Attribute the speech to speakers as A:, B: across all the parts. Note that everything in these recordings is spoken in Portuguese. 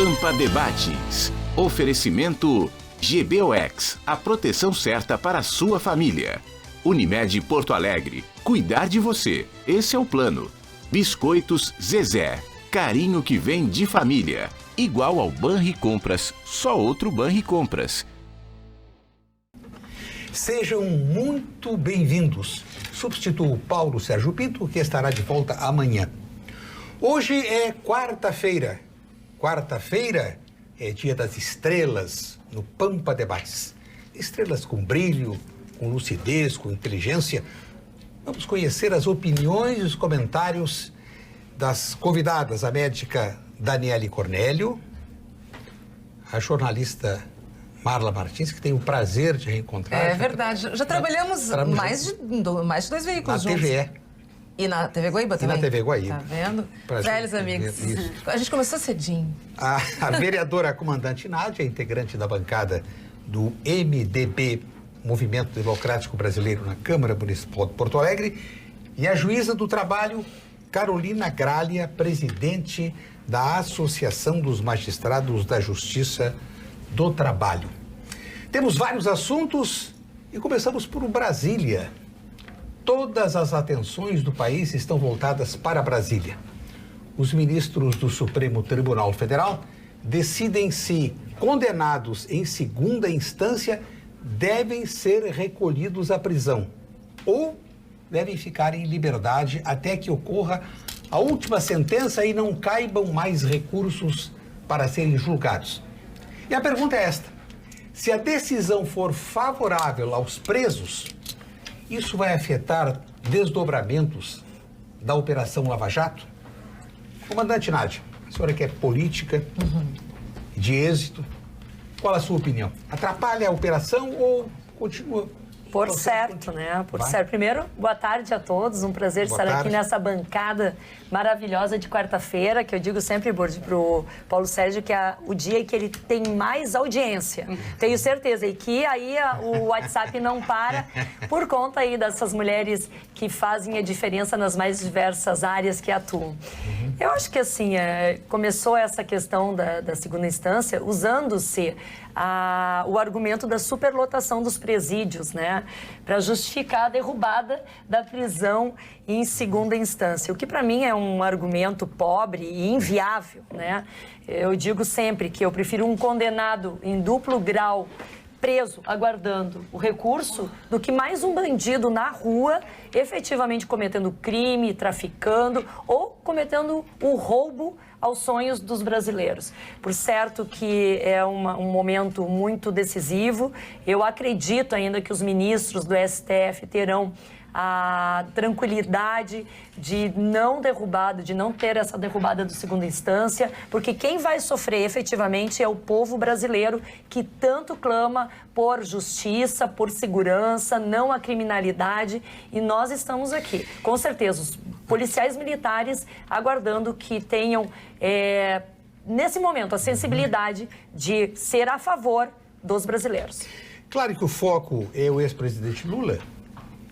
A: Pampa Debates. Oferecimento GBOX, a proteção certa para a sua família. Unimed Porto Alegre, cuidar de você, esse é o plano. Biscoitos Zezé, carinho que vem de família. Igual ao Banricompras, só outro Banricompras.
B: Sejam muito bem-vindos. Substituo Paulo Sérgio Pinto, que estará de volta amanhã. Hoje é quarta-feira. Quarta-feira é dia das estrelas no Pampa Debates. Estrelas com brilho, com lucidez, com inteligência. Vamos conhecer as opiniões e os comentários das convidadas, a médica Daniele Cornélio, a jornalista Marla Martins, que tem o prazer de reencontrar.
C: É verdade. Já trabalhamos mais de 2 veículos juntos.
B: Na TVE.
C: E na TV Guaíba também.
B: E na TV Guaíba.
C: Tá vendo? Velhos amigos.
B: Isso.
C: A gente começou cedinho.
B: A vereadora comandante Nádia, integrante da bancada do MDB, Movimento Democrático Brasileiro, na Câmara Municipal de Porto Alegre, e a juíza do trabalho, Carolina Gralha, presidente da Associação dos Magistrados da Justiça do Trabalho. Temos vários assuntos e começamos por Brasília. Todas as atenções do país estão voltadas para Brasília. Os ministros do Supremo Tribunal Federal decidem se condenados em segunda instância devem ser recolhidos à prisão ou devem ficar em liberdade até que ocorra a última sentença e não caibam mais recursos para serem julgados. E a pergunta é esta: se a decisão for favorável aos presos, isso vai afetar desdobramentos da Operação Lava Jato? Comandante Nádia, a senhora que é política, de êxito, qual a sua opinião? Atrapalha a operação ou continua?
D: Por certo, né? Por certo. Primeiro, boa tarde a todos. Um prazer estar aqui nessa bancada maravilhosa de quarta-feira, que eu digo sempre pro Paulo Sérgio que é o dia que ele tem mais audiência. Tenho certeza. E que aí o WhatsApp não para por conta aí dessas mulheres que fazem a diferença nas mais diversas áreas que atuam. Eu acho que assim, começou essa questão da segunda instância usando-se o argumento da superlotação dos presídios, né, para justificar a derrubada da prisão em segunda instância, o que para mim é um argumento pobre e inviável, né? Eu digo sempre que eu prefiro um condenado em duplo grau preso, aguardando o recurso, do que mais um bandido na rua, efetivamente cometendo crime, traficando ou cometendo o roubo aos sonhos dos brasileiros. Por certo que é um momento muito decisivo. Eu acredito ainda que os ministros do STF terão a tranquilidade de não ter essa derrubada do segunda instância, porque quem vai sofrer efetivamente é o povo brasileiro, que tanto clama por justiça, por segurança, não a criminalidade, e nós estamos aqui. Com certeza, os policiais militares aguardando que tenham, nesse momento, a sensibilidade de ser a favor dos brasileiros.
B: Claro que o foco é o ex-presidente Lula,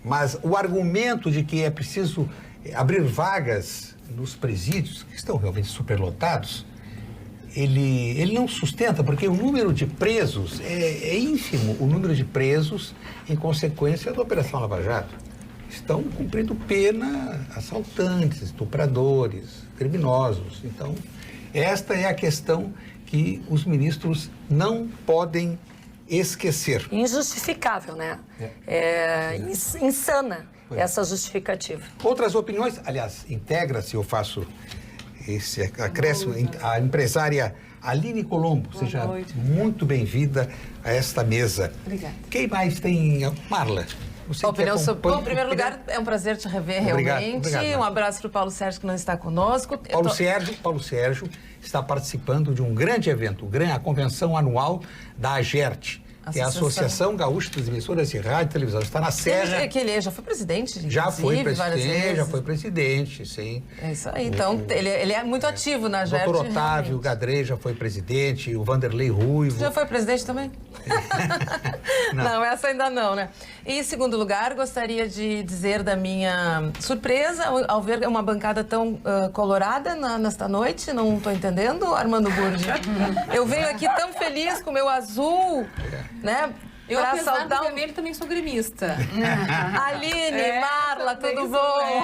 B: mas o argumento de que é preciso abrir vagas nos presídios, que estão realmente superlotados, ele não sustenta, porque o número de presos é ínfimo, o número de presos em consequência da Operação Lava Jato. Estão cumprindo pena assaltantes, estupradores, criminosos. Então, esta é a questão que os ministros não podem esquecer.
D: Injustificável, né? Insana essa justificativa.
B: Outras opiniões, aliás, integra-se, eu faço esse acréscimo, a empresária Aline Colombo. Seja muito bem-vinda a esta mesa.
C: Obrigada.
B: Quem mais tem? Marla.
C: Bom, em primeiro lugar, é um prazer te rever realmente. Obrigado, um abraço para o Paulo Sérgio, que não está conosco.
B: Paulo Sérgio está participando de um grande evento, a convenção anual da AGERT, que é a Associação Gaúcha das Emissoras de Rádio e Televisão. Está na Serra.
C: Ele já foi presidente?
B: Já foi presidente, sim. É isso aí.
C: Então, ele é muito ativo na AGERT.
B: O Dr. Otávio Gadrei já foi presidente, o Vanderlei Ruivo.
C: Já foi presidente também?
B: Não,
C: essa ainda não, né? E, em segundo lugar, gostaria de dizer da minha surpresa ao ver uma bancada tão colorada nesta noite. Não estou entendendo, Armando Burdi. Eu venho aqui tão feliz com o meu azul, né?
E: Eu, apesar do vermelho, também sou gremista.
C: Aline, Marla, tudo bom?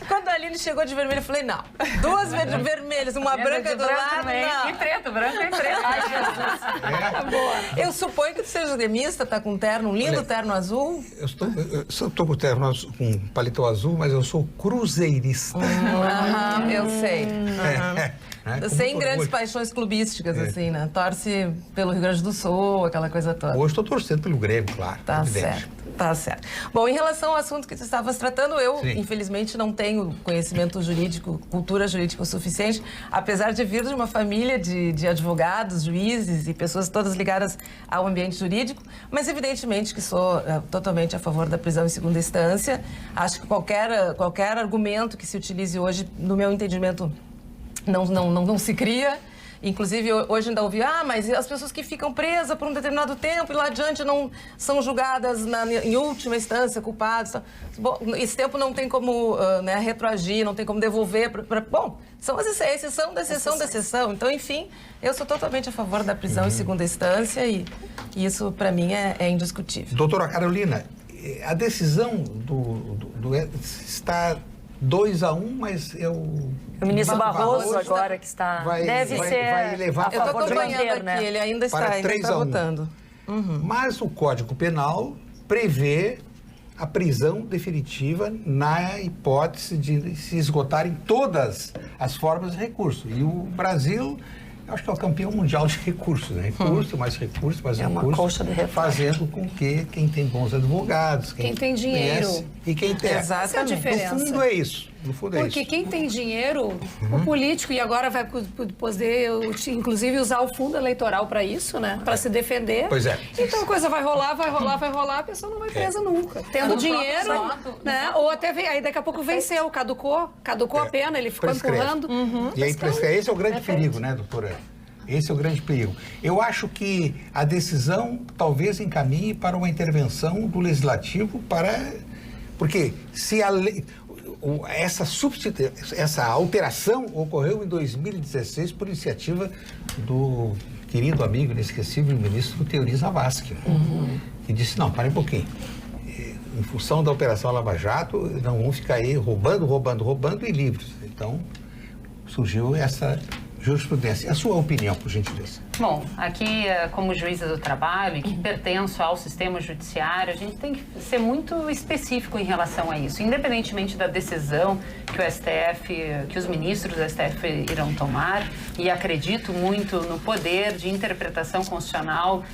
C: Quando a Aline chegou de vermelho, eu falei, não. Duas vermelhas, uma branca do lado, não.
E: E preto, branco e preto. Ai, Jesus.
C: Boa. Eu suponho que tu seja gremista, tá com terno, um lindo terno azul.
B: Eu estou com terno azul, com paletó azul, mas eu sou cruzeirista.
C: Eu sei. Sem grandes paixões clubísticas, assim, né? Torce pelo Rio Grande do Sul, aquela coisa toda.
B: Hoje estou torcendo pelo Grêmio, claro.
C: Tá certo, tá certo. Bom, em relação ao assunto que tu estavas tratando, eu, infelizmente, não tenho conhecimento jurídico, cultura jurídica o suficiente, apesar de vir de uma família de advogados, juízes e pessoas todas ligadas ao ambiente jurídico, mas evidentemente que sou totalmente a favor da prisão em segunda instância. Acho que qualquer argumento que se utilize hoje, no meu entendimento, não se cria. Inclusive, hoje ainda ouvi, mas as pessoas que ficam presas por um determinado tempo e lá adiante não são julgadas em última instância, culpadas. Bom, esse tempo não tem como retroagir, não tem como devolver. Bom, são as exceção da exceção da exceção. Então, enfim, eu sou totalmente a favor da prisão em segunda instância e isso, para mim, é indiscutível.
B: Doutora Carolina, a decisão está 2-1, mas
D: o ministro Barroso agora que está...
B: vai levar
C: eu estou acompanhando aqui, né? Ele ainda está votando.
B: Mas o Código Penal prevê a prisão definitiva na hipótese de se esgotarem todas as formas de recurso. E o Brasil, eu acho que é o campeão mundial de recursos, né? Recurso, mais recurso, mais recurso.
D: Uma colcha do refúgio.
B: Fazendo com que quem tem bons advogados,
E: quem tem dinheiro
B: conhece, e quem tem.
C: Exatamente.
E: Essa é a diferença.
B: No fundo é isso.
E: Porque quem tem dinheiro, o político, e agora vai poder, inclusive, usar o fundo eleitoral para isso, né? Para se defender.
B: Pois é.
E: Então a coisa vai rolar, a pessoa não vai presa nunca. Tendo dinheiro, né? Ou até aí daqui a pouco venceu, caducou a pena, ele ficou empurrando.
B: E aí, esse é o grande perigo, né, doutora? Esse é o grande perigo. Eu acho que a decisão talvez encaminhe para uma intervenção do Legislativo porque se a lei... Essa alteração ocorreu em 2016 por iniciativa do querido amigo inesquecível ministro Teori Zavascki, que disse, não, para um pouquinho, em função da Operação Lava Jato, não vão ficar aí roubando e livres. Então, surgiu essa jurisprudência. A sua opinião, por gentileza?
F: Bom, aqui, como juíza do trabalho e que pertenço ao sistema judiciário, a gente tem que ser muito específico em relação a isso. Independentemente da decisão que os ministros do STF irão tomar, e acredito muito no poder de interpretação constitucional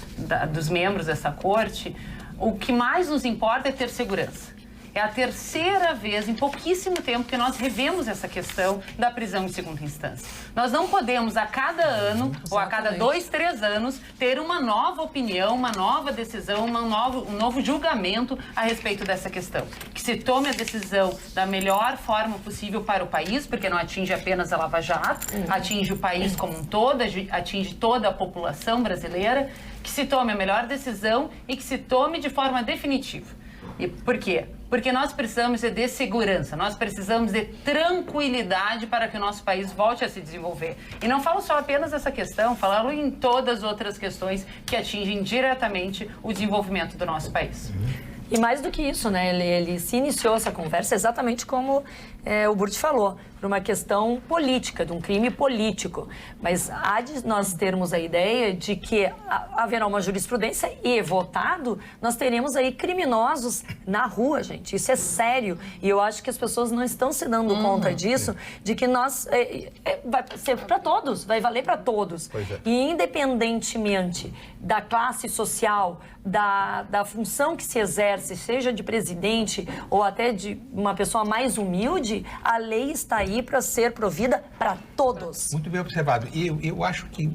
F: dos membros dessa corte, o que mais nos importa é ter segurança. É a terceira vez, em pouquíssimo tempo, que nós revemos essa questão da prisão em segunda instância. Nós não podemos, a cada ano, ou a cada 2, 3 anos, ter uma nova opinião, uma nova decisão, um novo julgamento a respeito dessa questão. Que se tome a decisão da melhor forma possível para o país, porque não atinge apenas a Lava Jato, atinge o país como um todo, atinge toda a população brasileira, que se tome a melhor decisão e que se tome de forma definitiva. E por quê? Porque nós precisamos de segurança, nós precisamos de tranquilidade para que o nosso país volte a se desenvolver. E não falo só apenas dessa questão, falo em todas as outras questões que atingem diretamente o desenvolvimento do nosso país.
D: E mais do que isso, né? Ele se iniciou essa conversa exatamente como o Burdi falou, por uma questão política, de um crime político. Mas há de nós termos a ideia de que haverá uma jurisprudência e, votado, nós teremos aí criminosos na rua, gente. Isso é sério. E eu acho que as pessoas não estão se dando conta disso, de que nós... vai ser para todos, vai valer para todos. E independentemente da classe social, da função que se exerce, seja de presidente ou até de uma pessoa mais humilde, a lei está aí para ser provida para todos.
B: Muito bem observado. E eu acho que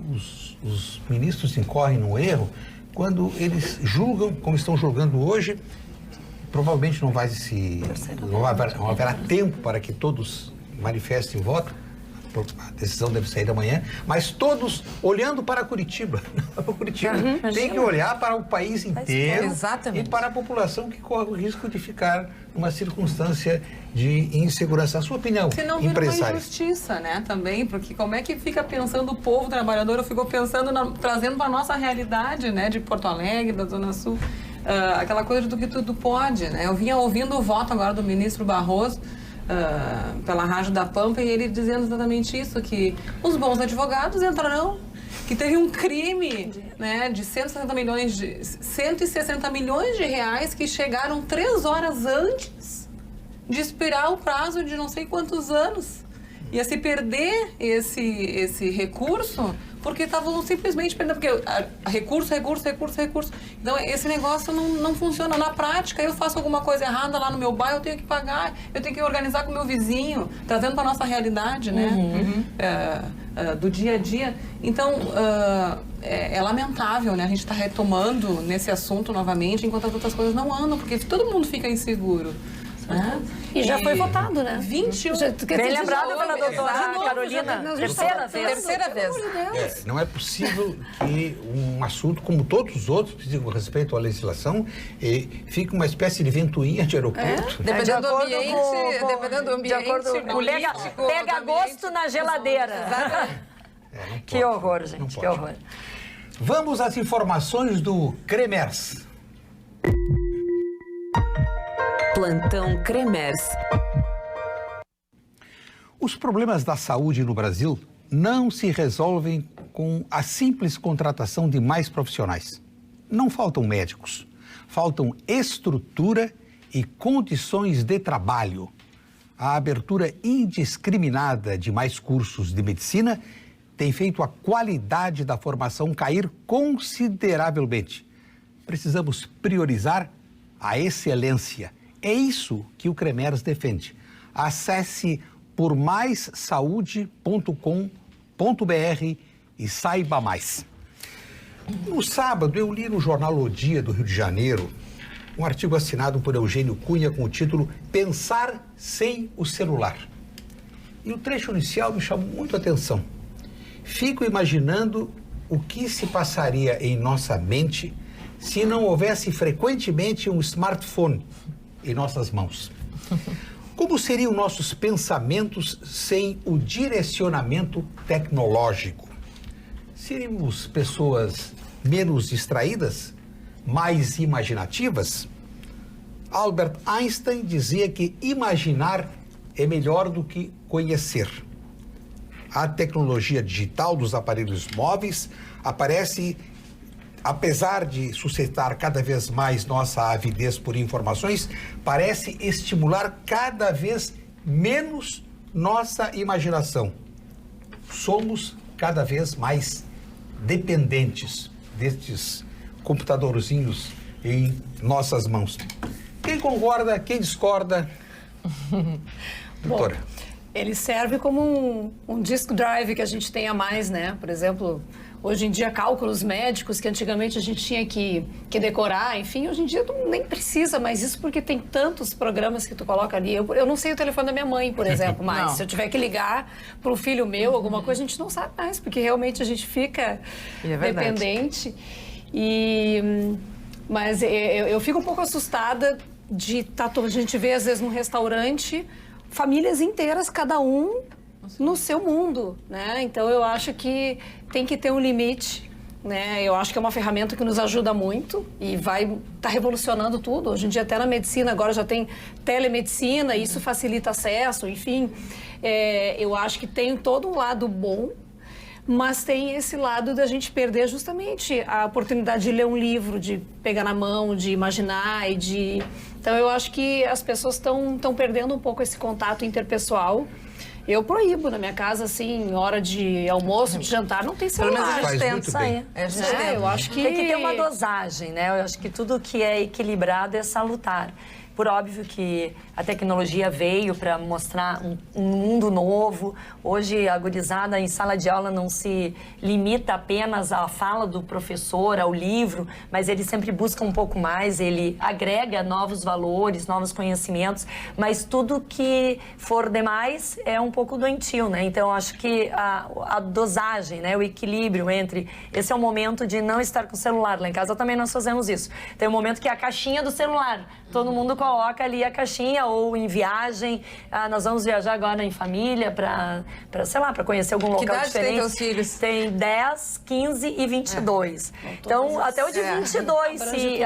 B: os ministros incorrem no erro quando eles julgam, como estão julgando hoje, provavelmente não haverá tempo para que todos manifestem voto. A decisão deve sair amanhã, mas todos olhando para Curitiba. Tem que olhar para o país inteiro.
C: Exatamente.
B: E para a população que corre o risco de ficar numa circunstância de insegurança. A sua opinião,
G: se não vira uma
B: empresária?
G: injustiça, né, também, porque como é que fica pensando o povo trabalhador? Eu fico pensando, trazendo para a nossa realidade, né, de Porto Alegre, da Zona Sul, aquela coisa do que tudo pode, né? Eu vinha ouvindo o voto agora do ministro Barroso, pela Rádio da Pampa, e ele dizendo exatamente isso, que os bons advogados entrarão, que teve um crime, né, de 160 milhões de reais que chegaram 3 horas antes de expirar o prazo de não sei quantos anos. Ia se perder esse recurso porque estavam simplesmente perdendo, porque recurso. Então, esse negócio não funciona. Na prática, eu faço alguma coisa errada lá no meu bairro, eu tenho que pagar, eu tenho que organizar com o meu vizinho, trazendo para a nossa realidade, né? Do dia a dia. Então, é lamentável, né? A gente está retomando nesse assunto novamente, enquanto as outras coisas não andam, porque todo mundo fica inseguro. Né?
E: E já foi votado, né?
G: 21.
D: Bem lembrado pela doutora Carolina.
C: Terceira vez.
B: Não é possível que um assunto, como todos os outros, que dizem respeito à legislação, fique uma espécie de ventoinha de aeroporto.
C: Dependendo do ambiente,
D: de acordo com pega gosto na geladeira. Que horror, gente, que horror.
B: Vamos às informações do Cremers.
H: Plantão Cremers.
B: Os problemas da saúde no Brasil não se resolvem com a simples contratação de mais profissionais. Não faltam médicos, faltam estrutura e condições de trabalho. A abertura indiscriminada de mais cursos de medicina tem feito a qualidade da formação cair consideravelmente. Precisamos priorizar a excelência. É isso que o Cremers defende. Acesse pormaissaude.com.br e saiba mais. No sábado, eu li no jornal O Dia do Rio de Janeiro um artigo assinado por Eugênio Cunha com o título Pensar sem o celular. E o trecho inicial me chamou muito a atenção. Fico imaginando o que se passaria em nossa mente se não houvesse frequentemente um smartphone em nossas mãos. Como seriam nossos pensamentos sem o direcionamento tecnológico? Seríamos pessoas menos distraídas, mais imaginativas? Albert Einstein dizia que imaginar é melhor do que conhecer. A tecnologia digital dos aparelhos móveis aparece, apesar de suscitar cada vez mais nossa avidez por informações, parece estimular cada vez menos nossa imaginação. Somos cada vez mais dependentes destes computadorzinhos em nossas mãos. Quem concorda, quem discorda? Doutora.
E: Bom, ele serve como um disk drive que a gente tem a mais, né? Por exemplo, hoje em dia, cálculos médicos que antigamente a gente tinha que decorar, enfim, hoje em dia tu nem precisa mais isso porque tem tantos programas que tu coloca ali. Eu não sei o telefone da minha mãe, por exemplo, mas se eu tiver que ligar para um filho meu, alguma coisa, a gente não sabe mais, porque realmente a gente fica dependente. Mas eu fico um pouco assustada de a gente ver, às vezes, num restaurante, famílias inteiras, cada um no seu mundo, né? Então, eu acho que tem que ter um limite, né? Eu acho que é uma ferramenta que nos ajuda muito e vai estar revolucionando tudo. Hoje em dia, até na medicina, agora já tem telemedicina, isso facilita acesso, enfim. Eu acho que tem todo um lado bom, mas tem esse lado da gente perder justamente a oportunidade de ler um livro, de pegar na mão, de imaginar e de... Então, eu acho que as pessoas estão perdendo um pouco esse contato interpessoal. Eu proíbo na minha casa, assim, hora de almoço, de jantar, não tem celular.
C: Pelo menos a gente tenta sair.
E: Eu acho que...
D: Tem que ter uma dosagem, né? Eu acho que tudo que é equilibrado é salutar. por óbvio que a tecnologia veio para mostrar um mundo novo. Hoje, a gurizada em sala de aula não se limita apenas à fala do professor, ao livro, mas ele sempre busca um pouco mais, ele agrega novos valores, novos conhecimentos, mas tudo que for demais é um pouco doentio, né? Então, acho que a dosagem, né? O equilíbrio entre... Esse é o momento de não estar com o celular. Lá em casa também nós fazemos isso. Tem um momento que é a caixinha do celular. Todo mundo coloca ali a caixinha, ou em viagem. Nós vamos viajar agora em família para sei lá, para conhecer algum local diferente.
C: Que idade tem teus filhos?
D: Tem 10, 15 e 22. Então, até o de 22 se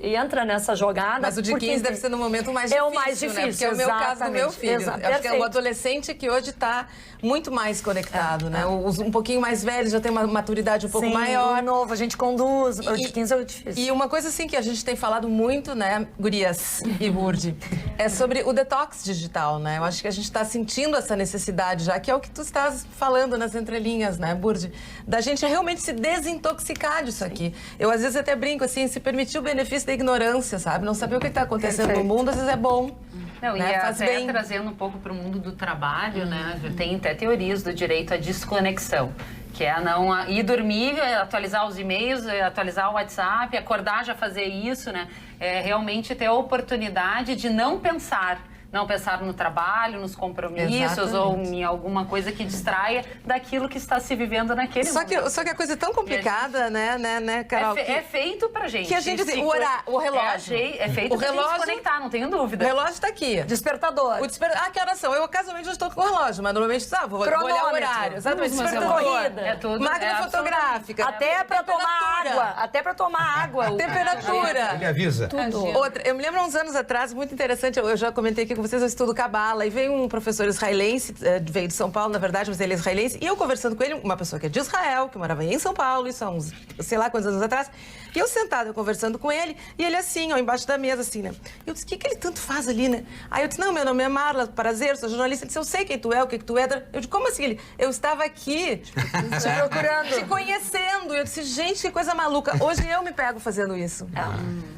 D: entra nessa jogada.
C: Mas o de 15 deve ser no momento mais difícil,
D: é o mais difícil,
C: né? Porque é o meu caso do meu filho. Acho que é o adolescente que hoje está muito mais conectado, né? Os um pouquinho mais velhos já tem uma maturidade um pouco maior.
D: O novo, a gente conduz. O de 15 é o difícil.
C: E uma coisa assim que a gente tem falado muito, né, gurias e Burdi, é sobre o detox digital, né? Eu acho que a gente está sentindo essa necessidade já, que é o que tu estás falando nas entrelinhas, né, Burdi? Da gente realmente se desintoxicar disso aqui. Eu às vezes até brinco assim, se permitir o benefício da ignorância, sabe? Não saber o que está acontecendo no mundo, às vezes é bom.
F: Não,
C: né?
F: E
C: Faz
F: até
C: bem.
F: trazendo um pouco para o mundo do trabalho, né? Já tem até teorias do direito à desconexão, que é não ir dormir, atualizar os e-mails, atualizar o WhatsApp, acordar já fazer isso, né? É realmente ter a oportunidade de não pensar no trabalho, nos compromissos ou em alguma coisa que distraia daquilo que está se vivendo naquele momento.
C: Só que a coisa é tão complicada, né, Carol?
F: É feito pra gente.
C: Que a gente assim, o relógio.
F: É feito pra gente se conectar, não tenho dúvida.
C: O relógio está aqui.
D: Despertador.
C: Que horas são? Eu casualmente já estou com o relógio, mas normalmente vou olhar o horário. Exatamente.
D: Despertador.
F: É tudo.
C: Máquina fotográfica.
D: Até para tomar água. Até para tomar água.
C: Temperatura.
B: Ele avisa.
C: Tudo. Outra, eu me lembro uns anos atrás, muito interessante, eu já comentei aqui com vocês, eu estudo Cabala, e veio um professor israelense, veio de São Paulo, na verdade, mas ele é israelense, e eu conversando com ele, uma pessoa que é de Israel, que morava em São Paulo, isso há uns, sei lá quantos anos atrás, e eu sentada, eu conversando com ele, e ele assim, ó, embaixo da mesa, assim, né? Eu disse, o que ele tanto faz ali, né? Aí eu disse, não, meu nome é Marla, prazer, sou jornalista. Ele disse, eu sei quem tu é, o que tu é. Eu disse, como assim? Ele, eu estava aqui, te procurando, te conhecendo. Eu disse, gente, que coisa maluca. Hoje eu me pego fazendo isso.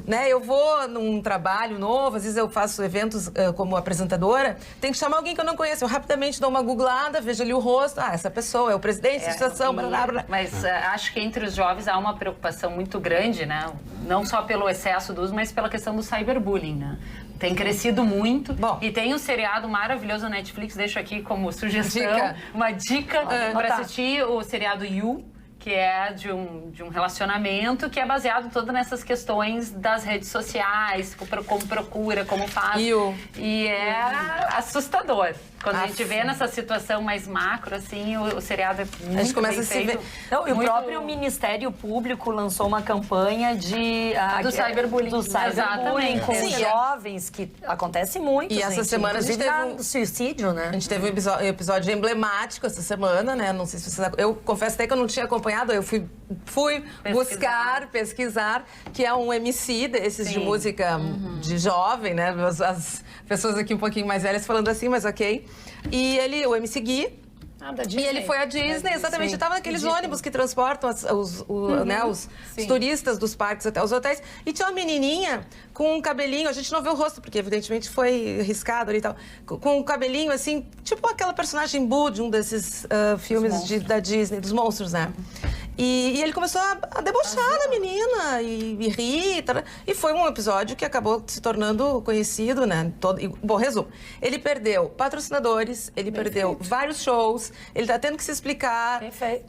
C: Né? Eu vou num trabalho novo, às vezes eu faço eventos como apresentadora, tem que chamar alguém que eu não conheço. Eu rapidamente dou uma googlada, vejo ali o rosto. essa pessoa é o presidente da situação, blá, blá, blá.
F: Mas acho que entre os jovens há uma preocupação muito grande, né? Não só pelo excesso do uso, mas pela questão do cyberbullying, né? Tem crescido muito.
C: Bom,
F: e tem um seriado maravilhoso na Netflix, deixo aqui como sugestão, uma dica para assistir o seriado You, que é de um relacionamento que é baseado todo nessas questões das redes sociais, como procura, como faz. E é assustador. Quando a gente vê nessa situação mais macro, assim, o seriado é muito
C: a gente começa
F: bem
C: a se
F: feito.
C: ver.
D: Não, e o próprio Ministério Público lançou uma campanha
F: do cyberbullying.
D: Do cyberbullying com
C: Sim,
D: jovens, que acontece muito.
C: E essa semana a gente teve
D: suicídio, né?
C: A gente teve um episódio emblemático essa semana, né? Não sei se vocês... Eu confesso até que eu não tinha acompanhado, eu fui pesquisar, que é um MC desses de música de jovem, né? As pessoas aqui um pouquinho mais velhas falando assim, mas ok. E ele, o MC Gui, e ele foi à Disney, exatamente. Estava naqueles ônibus que transportam os turistas dos parques até os hotéis. E tinha uma menininha com um cabelinho, a gente não vê o rosto, porque evidentemente foi riscado ali e tal, com um cabelinho assim, tipo aquela personagem Boo de um desses filmes da Disney, dos monstros, né? E ele começou a debochar da menina e rir. E foi um episódio que acabou se tornando conhecido, né? Bom, resumo. Ele perdeu patrocinadores, ele perdeu vários shows, ele tá tendo que se explicar.
D: Perfeito.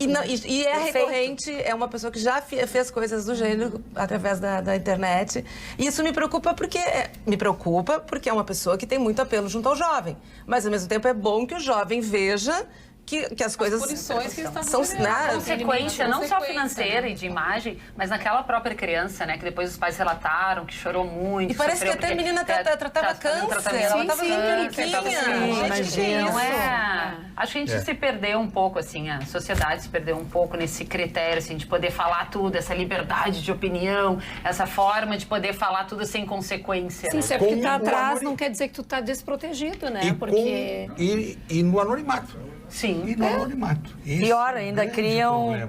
C: E é recorrente, é uma pessoa que já fez coisas do gênero através da internet. E isso me preocupa porque é uma pessoa que tem muito apelo junto ao jovem. Mas, ao mesmo tempo, é bom que o jovem veja que as coisas
G: punições que está
C: são
F: consequência não só financeira e de imagem, mas naquela própria criança, né? Que depois os pais relataram que chorou muito.
C: E parece que até a menina tratava câncer. Ela estava
F: Não é. Acho que a gente se perdeu um pouco, assim, a sociedade se perdeu um pouco nesse critério, assim, de poder falar tudo, essa liberdade de opinião, essa forma de poder falar tudo sem consequência.
E: Sim, se é porque tá atrás, não quer dizer que tu tá desprotegido, né?
B: E no anonimato.
F: Sim.
B: E no anonimato.
D: Pior ainda, criam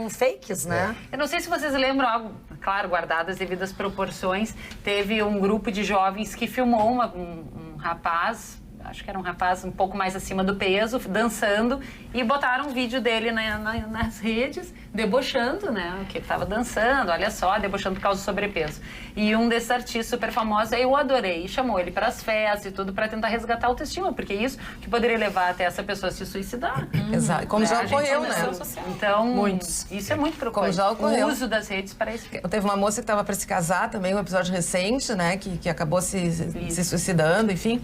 D: fakes, né?
F: Eu não sei se vocês lembram algo claro, guardadas as devidas proporções. Teve um grupo de jovens que filmou um rapaz, acho que era um rapaz um pouco mais acima do peso, dançando, e botaram um vídeo dele nas redes, debochando, né? Que ele estava dançando, olha só, debochando por causa do sobrepeso. E um desses artistas super famosos, eu adorei, chamou ele para as festas e tudo para tentar resgatar a autoestima, porque isso que poderia levar até essa pessoa a se suicidar.
C: Exato, como já ocorreu, né?
F: Então,
C: muitos.
F: Isso é muito preocupante.
C: Como já ocorreu.
F: O uso das redes para isso.
C: Teve uma moça que estava para se casar também, um episódio recente, né? Que acabou se suicidando, enfim.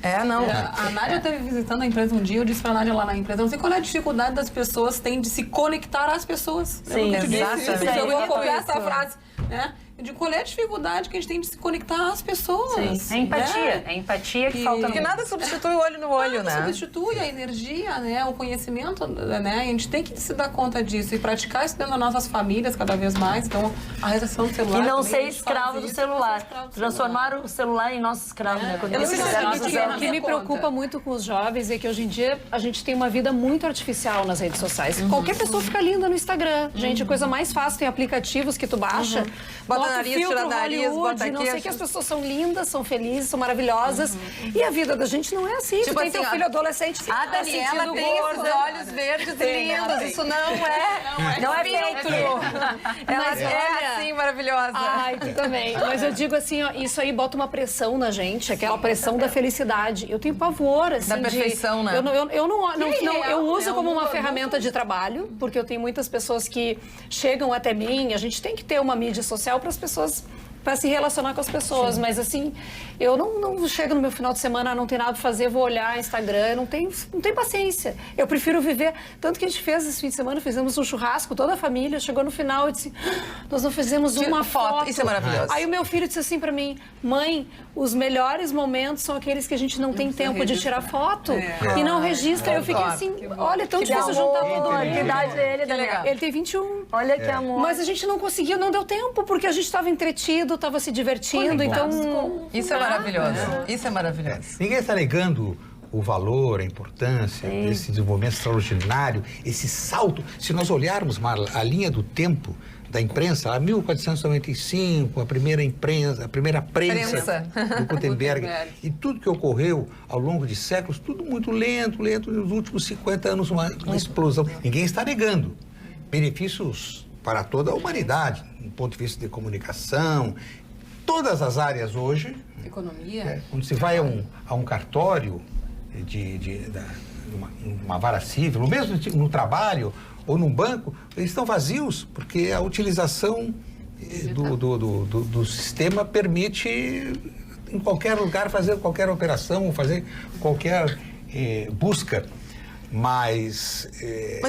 G: A Nádia esteve visitando a empresa um dia, eu disse pra Nádia lá na empresa, não sei qual é a dificuldade das pessoas têm de se conectar às pessoas.
C: Sim, exatamente.
G: Eu vou copiar essa frase, né? De qual é a dificuldade que a gente tem de se conectar às pessoas.
F: Sim. É empatia.
G: Né?
F: É empatia que falta.
C: Porque nada substitui o olho no olho, né?
G: Nada substitui a energia, né? O conhecimento, né? A gente tem que se dar conta disso e praticar isso dentro das nossas famílias cada vez mais. Então, a redação do celular...
D: E não ser escravo do celular. Transformar o celular em nosso escravo, né?
E: Eu não sei se o que me preocupa muito com os jovens é que hoje em dia a gente tem uma vida muito artificial nas redes sociais. Qualquer pessoa fica linda no Instagram. Gente, a coisa mais fácil, tem aplicativos que tu baixa.
C: Bota nariz, tira nariz, bota
E: não
C: aqui.
E: sei que as pessoas são lindas, são felizes, são maravilhosas. E a vida da gente não é assim.
C: Tipo
E: Tu tem
C: assim,
E: teu filho adolescente.
C: A Daniela tem os olhos verdes e lindos. Isso não é filtro. Ela é assim, maravilhosa.
E: Ai, tu também. Mas eu digo assim, ó, isso aí bota uma pressão na gente, aquela pressão da felicidade. Eu tenho pavor, assim,
C: da perfeição, né?
E: Eu uso como uma ferramenta de trabalho, porque eu tenho muitas pessoas que chegam até mim, a gente tem que ter uma mídia social para as pessoas, para se relacionar com as pessoas, mas assim, eu não chego no meu final de semana, não tem nada para fazer, vou olhar Instagram, eu não tenho paciência. Eu prefiro viver, tanto que a gente fez esse fim de semana, fizemos um churrasco, toda a família, chegou no final e disse, nós não fizemos uma foto.
C: Isso é maravilhoso.
E: Aí o meu filho disse assim para mim, mãe, os melhores momentos são aqueles que a gente não tem tempo de tirar foto e não registra. Eu fiquei assim, olha, é tão difícil juntar todo mundo.
D: Que idade é ele, Daniel?
E: Ele tem 21.
D: Olha que amor.
E: Mas a gente não conseguiu, não deu tempo, porque a gente estava entretido, estava se divertindo, então...
C: Isso é maravilhoso. Isso é maravilhoso.
B: Ninguém está negando o valor, a importância desse desenvolvimento extraordinário, esse salto. Se nós olharmos, Marla, a linha do tempo da imprensa, lá 1495, a primeira prensa do Gutenberg, e tudo que ocorreu ao longo de séculos, tudo muito lento, nos últimos 50 anos uma explosão. Ninguém está negando benefícios para toda a humanidade, do ponto de vista de comunicação, todas as áreas hoje.
G: Economia.
B: Quando se vai a um cartório uma vara civil, ou mesmo no trabalho ou num banco, eles estão vazios, porque a utilização do sistema permite, em qualquer lugar, fazer qualquer operação, fazer qualquer busca. Mas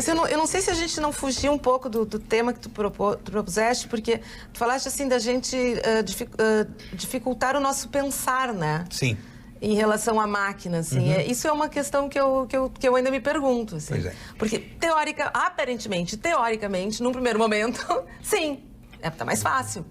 C: eu não sei se a gente não fugiu um pouco do tema que tu propuseste, porque tu falaste assim da gente dificultar o nosso pensar, né?
B: Sim.
C: Em relação à máquina, assim. Isso é uma questão que eu ainda me pergunto, assim.
B: Pois é.
C: Porque, teoricamente, num primeiro momento, sim, tá mais fácil.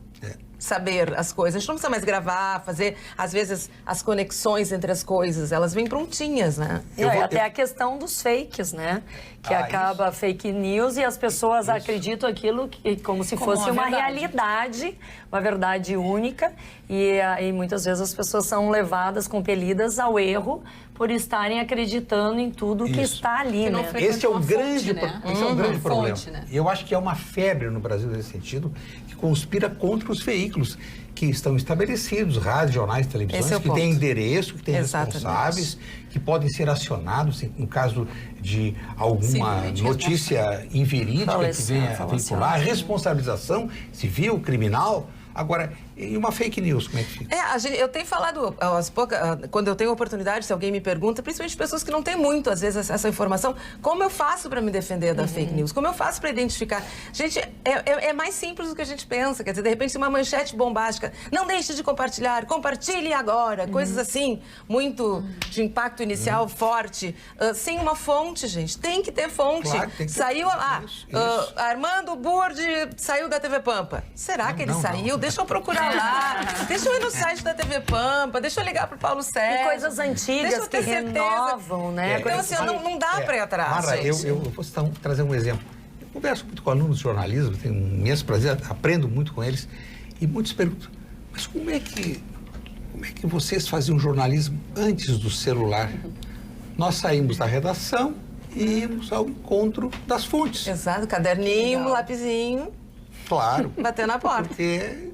C: Saber as coisas. A gente não precisa mais gravar, fazer, às vezes, as conexões entre as coisas. Elas vêm prontinhas, né?
D: Até a questão dos fakes, né? Que acaba fake news e as pessoas acreditam aquilo como se fosse uma realidade, uma verdade única. E muitas vezes as pessoas são levadas, compelidas ao erro por estarem acreditando em tudo que está ali, né?
B: Esse é um grande problema.
G: Fonte, né?
B: E eu acho que é uma febre no Brasil nesse sentido, que conspira contra os veículos que estão estabelecidos, rádios, jornais, televisões, que têm endereço, que têm responsáveis, que podem ser acionados no caso de alguma notícia inverídica que venha a veicular, a responsabilização civil, criminal. Agora, e uma fake news, como é que fica?
C: Eu tenho falado, quando eu tenho oportunidade, se alguém me pergunta, principalmente pessoas que não têm muito, às vezes, essa informação, como eu faço para me defender da fake news? Como eu faço para identificar? Gente, é mais simples do que a gente pensa. Quer dizer, de repente, uma manchete bombástica, não deixe de compartilhar, compartilhe agora, coisas assim, muito de impacto inicial forte. Sem uma fonte, gente. Tem que ter fonte.
B: Claro, tem que ter.
C: Saiu, Armando Burdi saiu da TV Pampa. Será que ele saiu? Deixa eu procurar lá. Deixa eu ir no site da TV Pampa. Deixa eu ligar pro Paulo Sérgio.
D: E coisas antigas que renovam, né?
C: Então, assim, não dá para ir atrás.
B: Mara, eu vou trazer um exemplo. converso muito com alunos de jornalismo, tenho um imenso prazer, aprendo muito com eles, e muitos perguntam, mas como é que vocês faziam jornalismo antes do celular? Nós saímos da redação e íamos ao encontro das fontes.
C: Exato, caderninho, lapisinho.
B: Claro.
C: Bater na porta.
B: Porque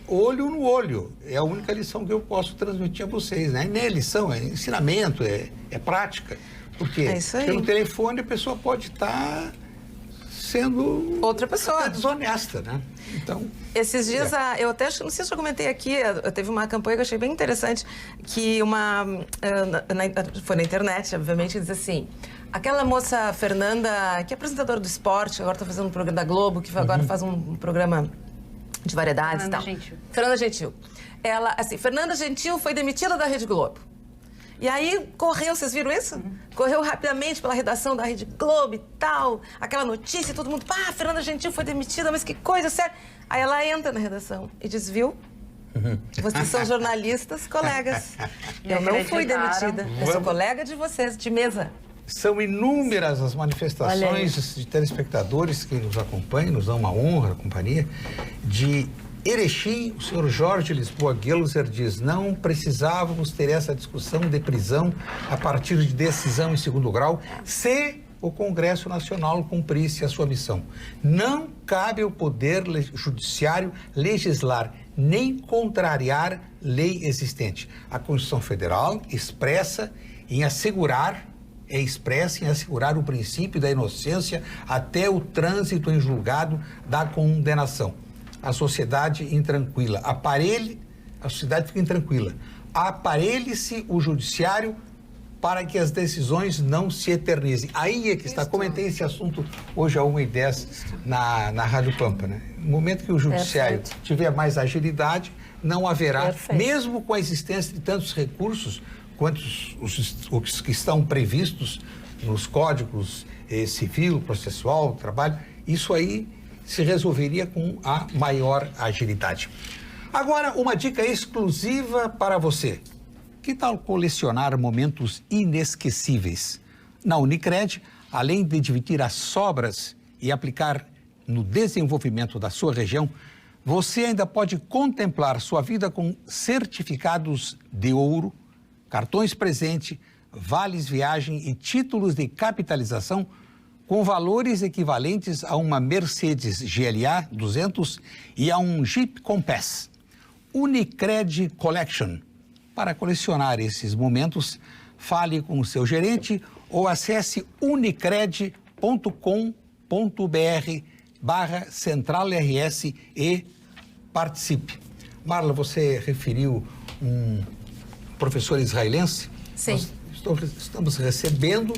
B: olho no olho é a única lição que eu posso transmitir a vocês, né? Nem é lição, é ensinamento, é prática. Porque pelo telefone a pessoa pode estar sendo
C: outra pessoa
B: desonesta, né? Então,
C: esses dias eu até não sei se eu comentei aqui, teve uma campanha que eu achei bem interessante, que foi na internet, obviamente, que diz assim: aquela moça Fernanda, que é apresentadora do esporte, agora está fazendo um programa da Globo, que agora faz um programa de variedades e tal. Fernanda Gentil. Ela, assim, Fernanda Gentil foi demitida da Rede Globo. E aí correu, vocês viram isso? Correu rapidamente pela redação da Rede Globo e tal, aquela notícia, todo mundo, Fernanda Gentil foi demitida, mas que coisa séria. Aí ela entra na redação e diz, viu? Vocês são jornalistas, colegas. Eu não fui demitida, eu sou colega de vocês, de mesa.
B: São inúmeras as manifestações de telespectadores que nos acompanham, nos dão uma honra, a companhia, de Erechim. O senhor Jorge Lisboa Gelser diz, não precisávamos ter essa discussão de prisão a partir de decisão em segundo grau, se o Congresso Nacional cumprisse a sua missão. Não cabe ao Poder Judiciário legislar nem contrariar lei existente. A Constituição Federal expressa em assegurar o princípio da inocência até o trânsito em julgado da condenação. A sociedade intranquila. A sociedade fica intranquila. Aparelhe-se o judiciário para que as decisões não se eternizem. Aí é que está. Comentei esse assunto hoje às 1h10 na Rádio Pampa, né? No momento que o judiciário tiver mais agilidade, não haverá, mesmo com a existência de tantos recursos, quantos os que estão previstos nos códigos civil, processual, trabalho, isso aí se resolveria com a maior agilidade. Agora, uma dica exclusiva para você. Que tal colecionar momentos inesquecíveis? Na Unicred, além de dividir as sobras e aplicar no desenvolvimento da sua região, você ainda pode contemplar sua vida com certificados de ouro, cartões presente, vales viagem e títulos de capitalização com valores equivalentes a uma Mercedes GLA 200 e a um Jeep Compass. Unicred Collection. Para colecionar esses momentos, fale com o seu gerente ou acesse unicred.com.br/centralrs e participe. Marla, você referiu um professor israelense?
C: Sim.
B: Nós estamos recebendo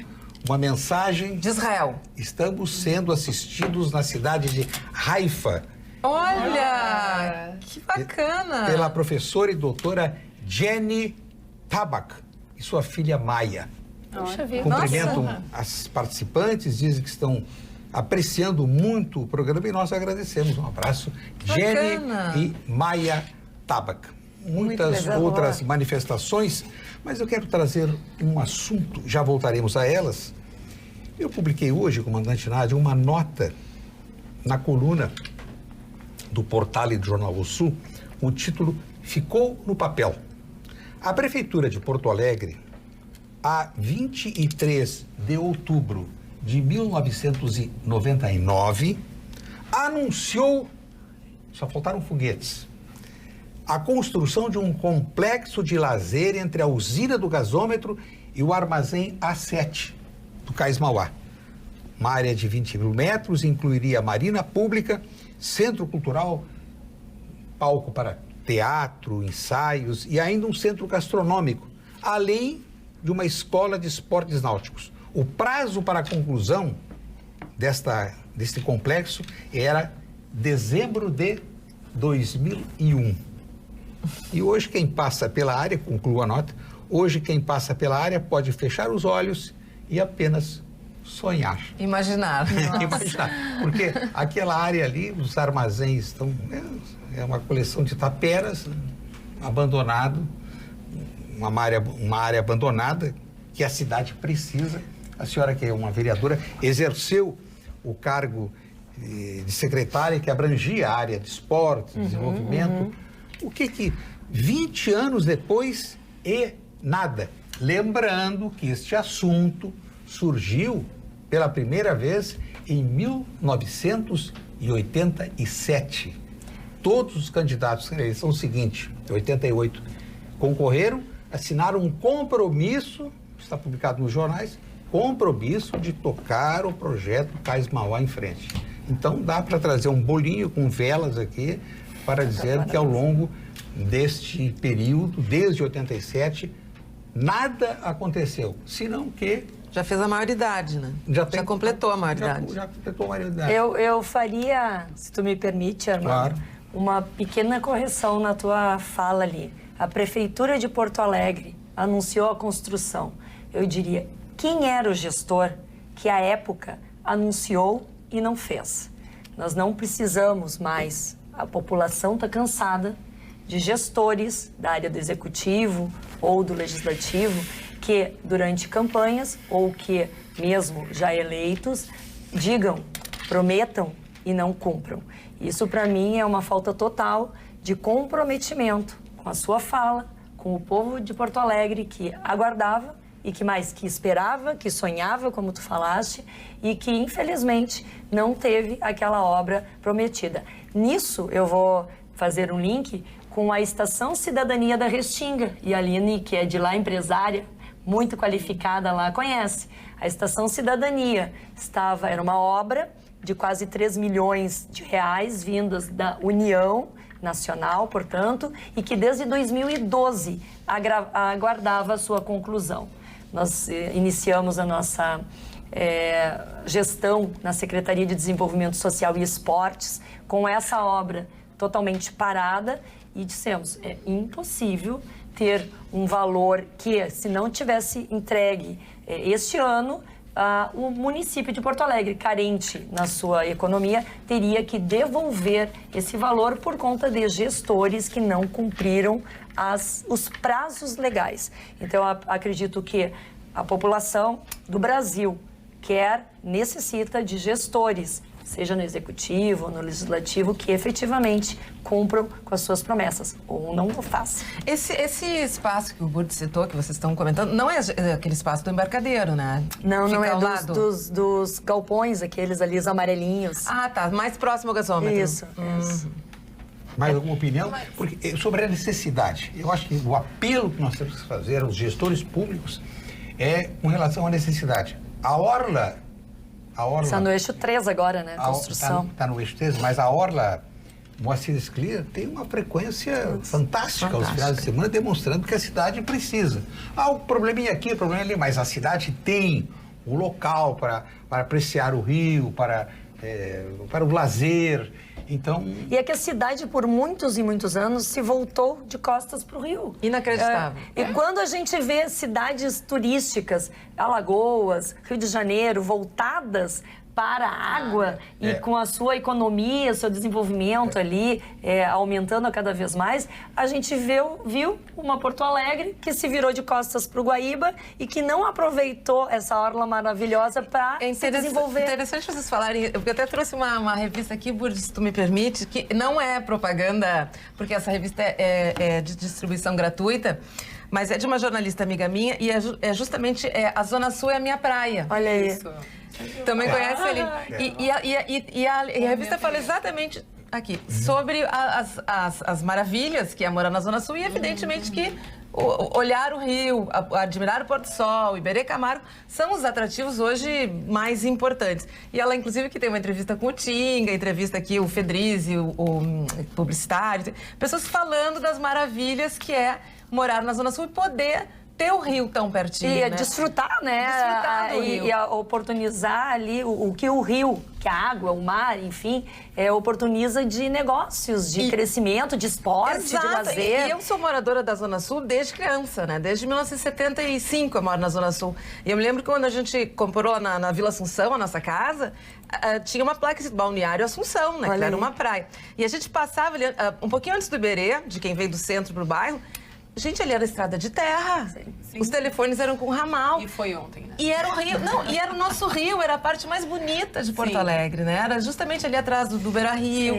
B: uma mensagem
C: de Israel.
B: Estamos sendo assistidos na cidade de Haifa.
C: Olha, que bacana!
B: Pela professora e doutora Jenny Tabak e sua filha Maia.
E: Puxa vida.
B: Cumprimentam as participantes, dizem que estão apreciando muito o programa e nós agradecemos. Um abraço.
C: Bacana.
B: Jenny e Maia Tabak. Muitas outras manifestações, mas eu quero trazer um assunto, já voltaremos a elas. Eu publiquei hoje, comandante Nádia, uma nota na coluna do Portal do Jornal do Sul, com o título Ficou no Papel. A Prefeitura de Porto Alegre, a 23 de outubro de 1999, anunciou, só faltaram foguetes, a construção de um complexo de lazer entre a usina do gasômetro e o armazém A7 do Cais Mauá. Uma área de 20 mil metros incluiria marina pública, centro cultural, palco para teatro, ensaios e ainda um centro gastronômico, além de uma escola de esportes náuticos. O prazo para a conclusão deste complexo era dezembro de 2001. E hoje quem passa pela área, concluo a nota, hoje quem passa pela área pode fechar os olhos e apenas sonhar.
C: Imaginar.
B: Imaginar. Porque aquela área ali, os armazéns estão... É uma coleção de taperas, abandonado, uma área abandonada que a cidade precisa. A senhora, que é uma vereadora, exerceu o cargo de secretária que abrangia a área de esporte, desenvolvimento. O que 20 anos depois e nada. Lembrando que este assunto surgiu pela primeira vez em 1987. Todos os candidatos à eleição seguinte, 88, concorreram, assinaram um compromisso, está publicado nos jornais, compromisso de tocar o projeto Cais Mauá em frente. Então dá para trazer um bolinho com velas aqui para dizer que ao longo deste período, desde 87, nada aconteceu, senão que...
C: Já fez a maioridade, né? Já completou a maioridade.
B: Já completou a maioridade.
D: Eu faria, se tu me permite, Armando,
B: claro,
D: uma pequena correção na tua fala ali. A Prefeitura de Porto Alegre anunciou a construção. Eu diria, quem era o gestor que, à época, anunciou e não fez? Nós não precisamos mais. A população está cansada de gestores da área do executivo ou do legislativo que, durante campanhas ou que, mesmo já eleitos, digam, prometam e não cumpram. Isso, para mim, é uma falta total de comprometimento com a sua fala, com o povo de Porto Alegre que aguardava e que esperava, que sonhava, como tu falaste, e que, infelizmente, não teve aquela obra prometida. Nisso, eu vou fazer um link com a Estação Cidadania da Restinga. E a Aline, que é de lá, empresária, muito qualificada lá, conhece. A Estação Cidadania era uma obra de quase 3 milhões de reais vindas da União Nacional, portanto, e que desde 2012 aguardava a sua conclusão. Nós iniciamos a nossa gestão na Secretaria de Desenvolvimento Social e Esportes com essa obra totalmente parada e dissemos, é impossível ter um valor que, se não tivesse entregue este ano, o município de Porto Alegre, carente na sua economia, teria que devolver esse valor por conta de gestores que não cumpriram os prazos legais. Então, acredito que a população do Brasil necessita de gestores, seja no executivo ou no legislativo, que efetivamente cumpram com as suas promessas, ou não o façam.
C: Esse espaço que o Burdi citou, que vocês estão comentando, não é aquele espaço do embarcadeiro, né?
D: Não, não é dos galpões, aqueles ali, os amarelinhos.
C: Ah, tá, mais próximo ao gasômetro.
D: Isso.
B: Mais alguma opinião? Porque, sobre a necessidade, eu acho que o apelo que nós temos que fazer aos gestores públicos é com relação à necessidade. A Orla...
D: Está no eixo 3 agora, né? Construção.
B: Está no eixo 3, mas a Orla Moacir Sclia tem uma frequência fantástica aos finais de semana, demonstrando que a cidade precisa. O probleminha aqui, o probleminha ali, mas a cidade tem o local para apreciar o rio, para o lazer. Então...
D: E é que a cidade, por muitos e muitos anos, se voltou de costas para o rio.
C: Inacreditável.
D: E quando a gente vê cidades turísticas, Alagoas, Rio de Janeiro, voltadas para a água e com a sua economia, seu desenvolvimento ali, aumentando a cada vez mais, a gente viu uma Porto Alegre que se virou de costas para o Guaíba e que não aproveitou essa orla maravilhosa para se desenvolver.
C: É interessante vocês falarem, eu até trouxe uma revista aqui, Burdi, se tu me permite, que não é propaganda, porque essa revista é de distribuição gratuita, mas é de uma jornalista amiga minha e é justamente a Zona Sul é a minha praia.
D: Olha aí.
C: Isso. Também conhece ele. E a revista fala exatamente aqui sobre as maravilhas que é morar na Zona Sul e, evidentemente, que olhar o rio, admirar o pôr do sol, Iberê Camargo, são os atrativos hoje mais importantes. E ela, inclusive, que tem uma entrevista com o Tinga, entrevista aqui o Fedrizzi, o publicitário, pessoas falando das maravilhas que é morar na Zona Sul e poder ter o rio tão pertinho,
D: e
C: né?
D: Desfrutar, né?
C: Desfrutar do rio.
D: E oportunizar ali o que o rio, que a água, o mar, enfim, oportuniza de negócios, de crescimento, de esporte,
C: exato,
D: de lazer.
C: E eu sou moradora da Zona Sul desde criança, né? Desde 1975 eu moro na Zona Sul. E eu me lembro que quando a gente comprou lá na Vila Assunção, a nossa casa, tinha uma placa de Balneário Assunção, né? Que era uma praia. E a gente passava ali, um pouquinho antes do Iberê, de quem veio do centro pro bairro, Gente, ali era estrada de terra. Sim. Os telefones eram com ramal.
G: E foi ontem, né?
C: E era o rio, não, e era o nosso rio, era a parte mais bonita de Porto Alegre, né? Era justamente ali atrás do Beira-Rio.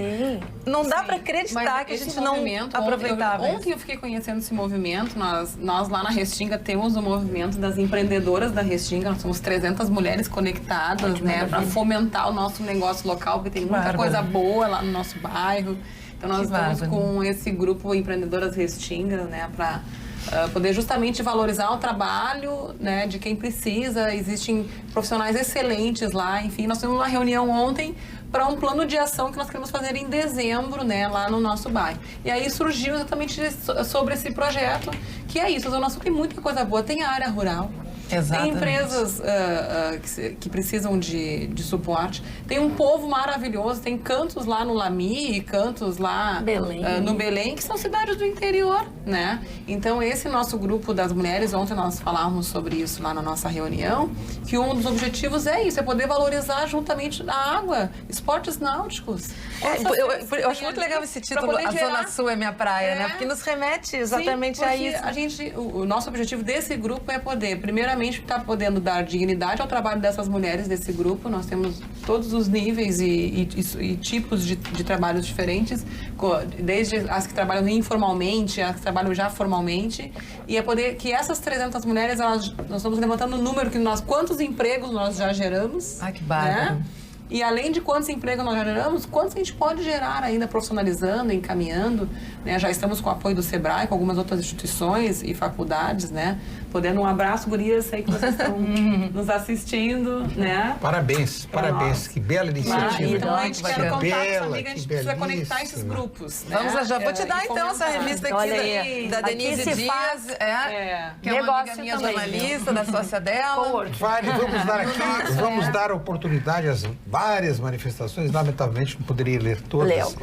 C: Não dá para acreditar que a gente não aproveitava.
G: Ontem eu fiquei conhecendo esse movimento. Nós lá na Restinga temos o movimento das empreendedoras da Restinga. Nós somos 300 mulheres conectadas, né? Para fomentar o nosso negócio local, porque tem muita coisa boa lá no nosso bairro. Então nós estamos com esse grupo Empreendedoras Restinga, né, para poder justamente valorizar o trabalho, né, de quem precisa. Existem profissionais excelentes lá. Enfim, nós tivemos uma reunião ontem para um plano de ação que nós queremos fazer em dezembro, né, lá no nosso bairro. E aí surgiu exatamente sobre esse projeto, que é isso. A Zona Sul tem muita coisa boa, tem a área rural. Exatamente. Tem empresas que precisam de suporte. Tem um povo maravilhoso. Tem cantos lá no Lami, cantos lá no Belém, que são cidades do interior, né? Então, esse nosso grupo das mulheres, ontem nós falávamos sobre isso lá na nossa reunião, que um dos objetivos é isso, é poder valorizar juntamente a água, esportes náuticos.
C: Eu acho muito legal esse título, a Zona Sul é minha praia, né? Porque nos remete exatamente a isso.
G: O nosso objetivo desse grupo é poder, primeiramente, está podendo dar dignidade ao trabalho dessas mulheres desse grupo. Nós temos todos os níveis e tipos de trabalhos diferentes, desde as que trabalham informalmente, as que trabalham já formalmente, e é poder que essas 300 mulheres, nós estamos levantando o número quantos empregos nós já geramos.
C: Ah, que bárbaro.
G: Né? E além de quantos empregos nós já geramos, quantos a gente pode gerar ainda profissionalizando, encaminhando, né? Já estamos com o apoio do SEBRAE, com algumas outras instituições e faculdades, né? Podendo um abraço, gurias, sei que vocês estão nos assistindo, né?
B: Parabéns, que bela iniciativa.
G: Então, a gente quer contar com essa amiga, a gente precisa conectar esses grupos, né?
C: Vamos lá, já vou te dar então essa revista aqui da Denise Dias, que é uma amiga minha jornalista, da sócia dela.
B: Vamos dar oportunidade às várias manifestações, lamentavelmente não poderia ler todas.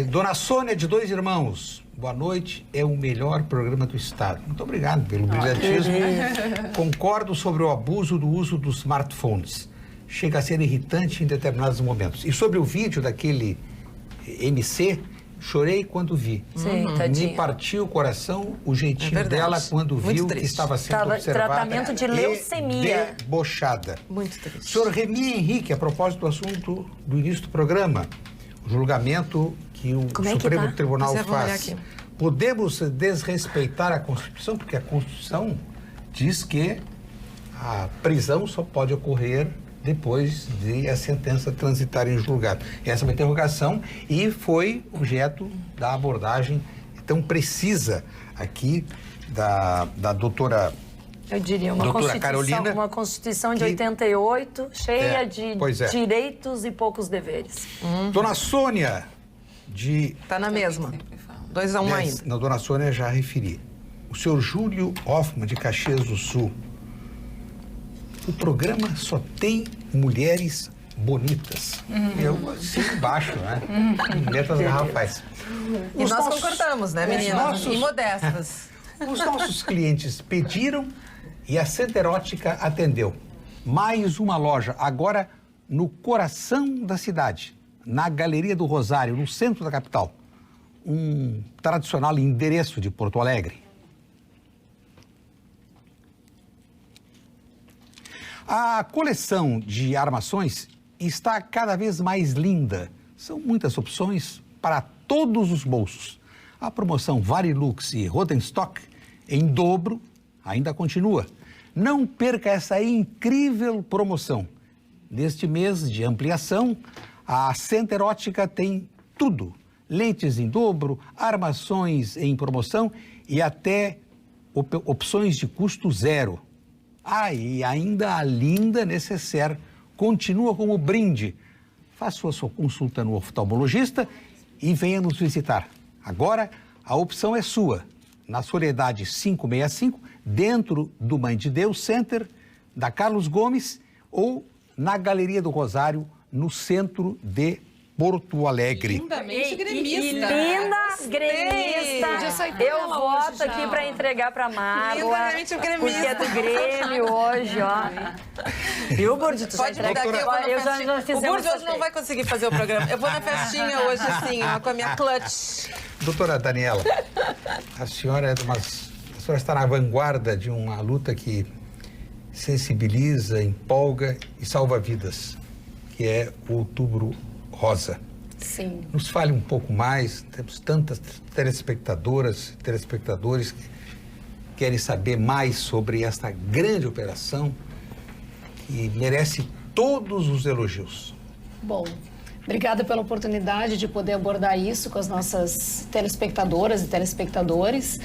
B: Dona Sônia, de Dois Irmãos, boa noite, é o melhor programa do Estado. Muito obrigado pelo brilhantismo. Concordo sobre o abuso do uso dos smartphones. Chega a ser irritante em determinados momentos. E sobre o vídeo daquele MC, chorei quando vi.
D: Sim,
B: me partiu o coração o jeitinho dela quando viu que estava sendo observada.
D: Tratamento de leucemia.
B: Debochada.
C: Muito triste.
B: Senhor Remy Henrique, a propósito do assunto do início do programa, o julgamento que o Supremo Tribunal faz. Podemos desrespeitar a Constituição, porque a Constituição diz que a prisão só pode ocorrer depois de a sentença transitar em julgado. Essa é uma interrogação e foi objeto da abordagem tão precisa aqui da doutora...
D: Eu diria uma Constituição de 88, cheia de direitos e poucos deveres.
B: Dona Sônia,
C: Tá na mesma. 2-1 ainda.
B: Não, Dona Sônia, já referi. O senhor Júlio Hoffmann, de Caxias do Sul. O programa só tem mulheres bonitas. Eu assino embaixo, né? Letras garrafais.
C: E nós concordamos, né, meninas? E modestas.
B: Os nossos clientes pediram e a Center Erótica atendeu. Mais uma loja, agora no coração da cidade, na Galeria do Rosário, no centro da capital. Um tradicional endereço de Porto Alegre. A coleção de armações está cada vez mais linda. São muitas opções para todos os bolsos. A promoção Varilux e Rodenstock em dobro ainda continua. Não perca essa incrível promoção. Neste mês de ampliação, a Center Ótica tem tudo. Lentes em dobro, armações em promoção e até opções de custo zero. E ainda a linda necessaire continua como brinde. Faça a sua consulta no oftalmologista e venha nos visitar. Agora, a opção é sua. Na Soledade 565, dentro do Mãe de Deus Center, da Carlos Gomes, ou na Galeria do Rosário, no centro de Porto Alegre.
G: Lindamente gremista.
D: Linda gremista. Eu voto aqui para entregar para Marla.
C: Lindamente gremista.
D: Porque é do Grêmio hoje, ó. Viu, Burdi? Tu
C: pode
D: vai entregar.
C: O Burdi hoje não vai conseguir fazer o programa. Eu vou na festinha hoje, assim, ó, com a minha clutch.
B: Doutora Daniela, a senhora está na vanguarda de uma luta que sensibiliza, empolga e salva vidas, que é o Outubro Rosa.
E: Sim.
B: Nos fale um pouco mais, temos tantas telespectadoras e telespectadores que querem saber mais sobre esta grande operação que merece todos os elogios.
E: Bom, obrigada pela oportunidade de poder abordar isso com as nossas telespectadoras e telespectadores.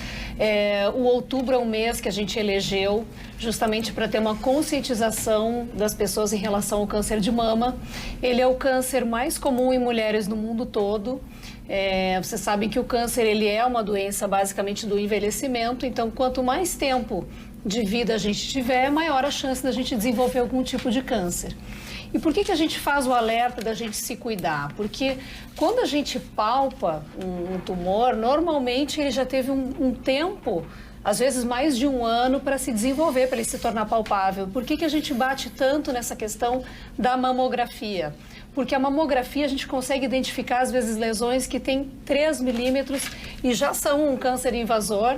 E: O outubro é um mês que a gente elegeu justamente para ter uma conscientização das pessoas em relação ao câncer de mama. Ele é o câncer mais comum em mulheres no mundo todo. Vocês sabem que o câncer ele é uma doença basicamente do envelhecimento, então quanto mais tempo de vida a gente tiver, maior a chance da gente desenvolver algum tipo de câncer. E por que a gente faz o alerta da gente se cuidar? Porque quando a gente palpa um tumor, normalmente ele já teve um tempo, às vezes mais de um ano, para se desenvolver, para ele se tornar palpável. Por que a gente bate tanto nessa questão da mamografia? Porque a mamografia a gente consegue identificar, às vezes, lesões que têm 3 milímetros e já são um câncer invasor.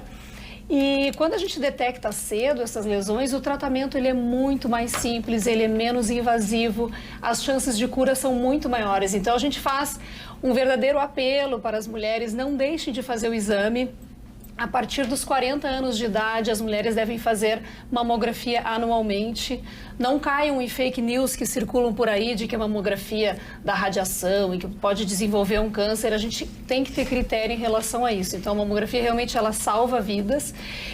E: E quando a gente detecta cedo essas lesões, o tratamento ele é muito mais simples, ele é menos invasivo, as chances de cura são muito maiores. Então a gente faz um verdadeiro apelo para as mulheres, não deixem de fazer o exame. A partir dos 40 anos de idade, as mulheres devem fazer mamografia anualmente. Não caiam em fake news que circulam por aí de que a mamografia dá radiação e que pode desenvolver um câncer. A gente tem que ter critério em relação a isso. Então, a mamografia realmente ela salva vidas.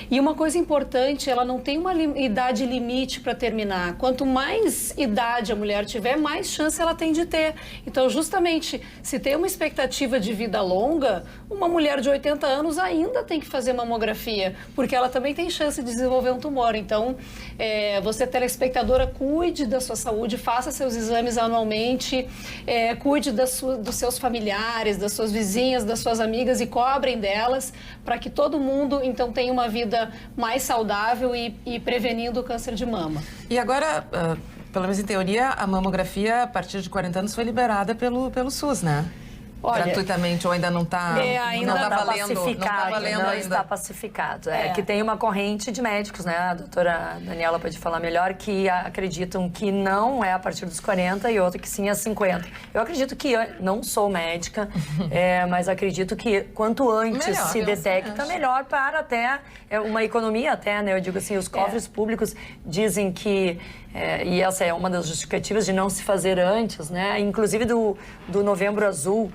E: E uma coisa importante, ela não tem uma idade limite para terminar. Quanto mais idade a mulher tiver, mais chance ela tem de ter. Então, justamente, se tem uma expectativa de vida longa, uma mulher de 80 anos ainda tem que fazer mamografia, porque ela também tem chance de desenvolver um tumor. Então, você telespectadora, cuide da sua saúde, faça seus exames anualmente, cuide dos seus familiares, das suas vizinhas, das suas amigas e cobrem delas, para que todo mundo, então, tenha uma vida mais saudável e prevenindo o câncer de mama.
C: E agora, pelo menos em teoria, a mamografia, a partir de 40 anos, foi liberada pelo SUS, né? Olha, gratuitamente ou ainda não está
D: ainda
C: não tá
D: valendo,
C: pacificado,
D: não está pacificado. Que tem uma corrente de médicos, né? A doutora Daniela pode falar melhor, que acreditam que não é a partir dos 40 e outra que sim é 50. Eu acredito que, não sou médica, mas acredito que quanto antes melhor, se detecta, melhor para até uma economia até, né? Eu digo assim, os cofres públicos dizem que e essa é uma das justificativas de não se fazer antes, né? Inclusive do Novembro Azul,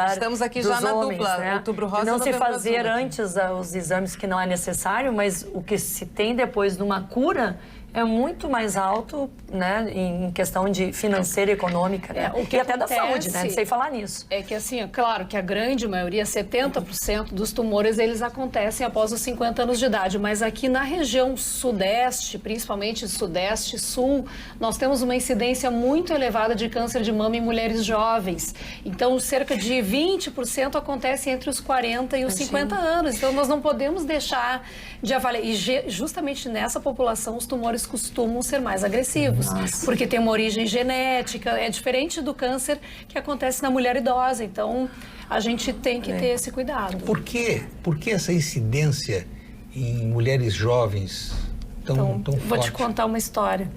C: estamos aqui já na
D: homens,
C: dupla,
D: né?
C: Outubro Rosa.
D: Não se fazer antes os exames que não é necessário, mas o que se tem depois de uma cura é muito mais alto, né, em questão de financeira e econômica, né?
E: O que
D: e até
E: acontece,
D: da saúde, né? Não sei falar nisso.
E: É que assim, claro que a grande maioria, 70% dos tumores, eles acontecem após os 50 anos de idade, mas aqui na região sudeste, principalmente sudeste e sul, nós temos uma incidência muito elevada de câncer de mama em mulheres jovens. Então, cerca de 20% acontece entre os 40 e os 50 anos. Então, nós não podemos deixar de avaliar. E justamente nessa população, os tumores costumam ser mais agressivos, porque tem uma origem genética, é diferente do câncer que acontece na mulher idosa. Então, a gente tem que ter esse cuidado.
B: Por que essa incidência em mulheres jovens tão forte?
E: Vou te contar uma história.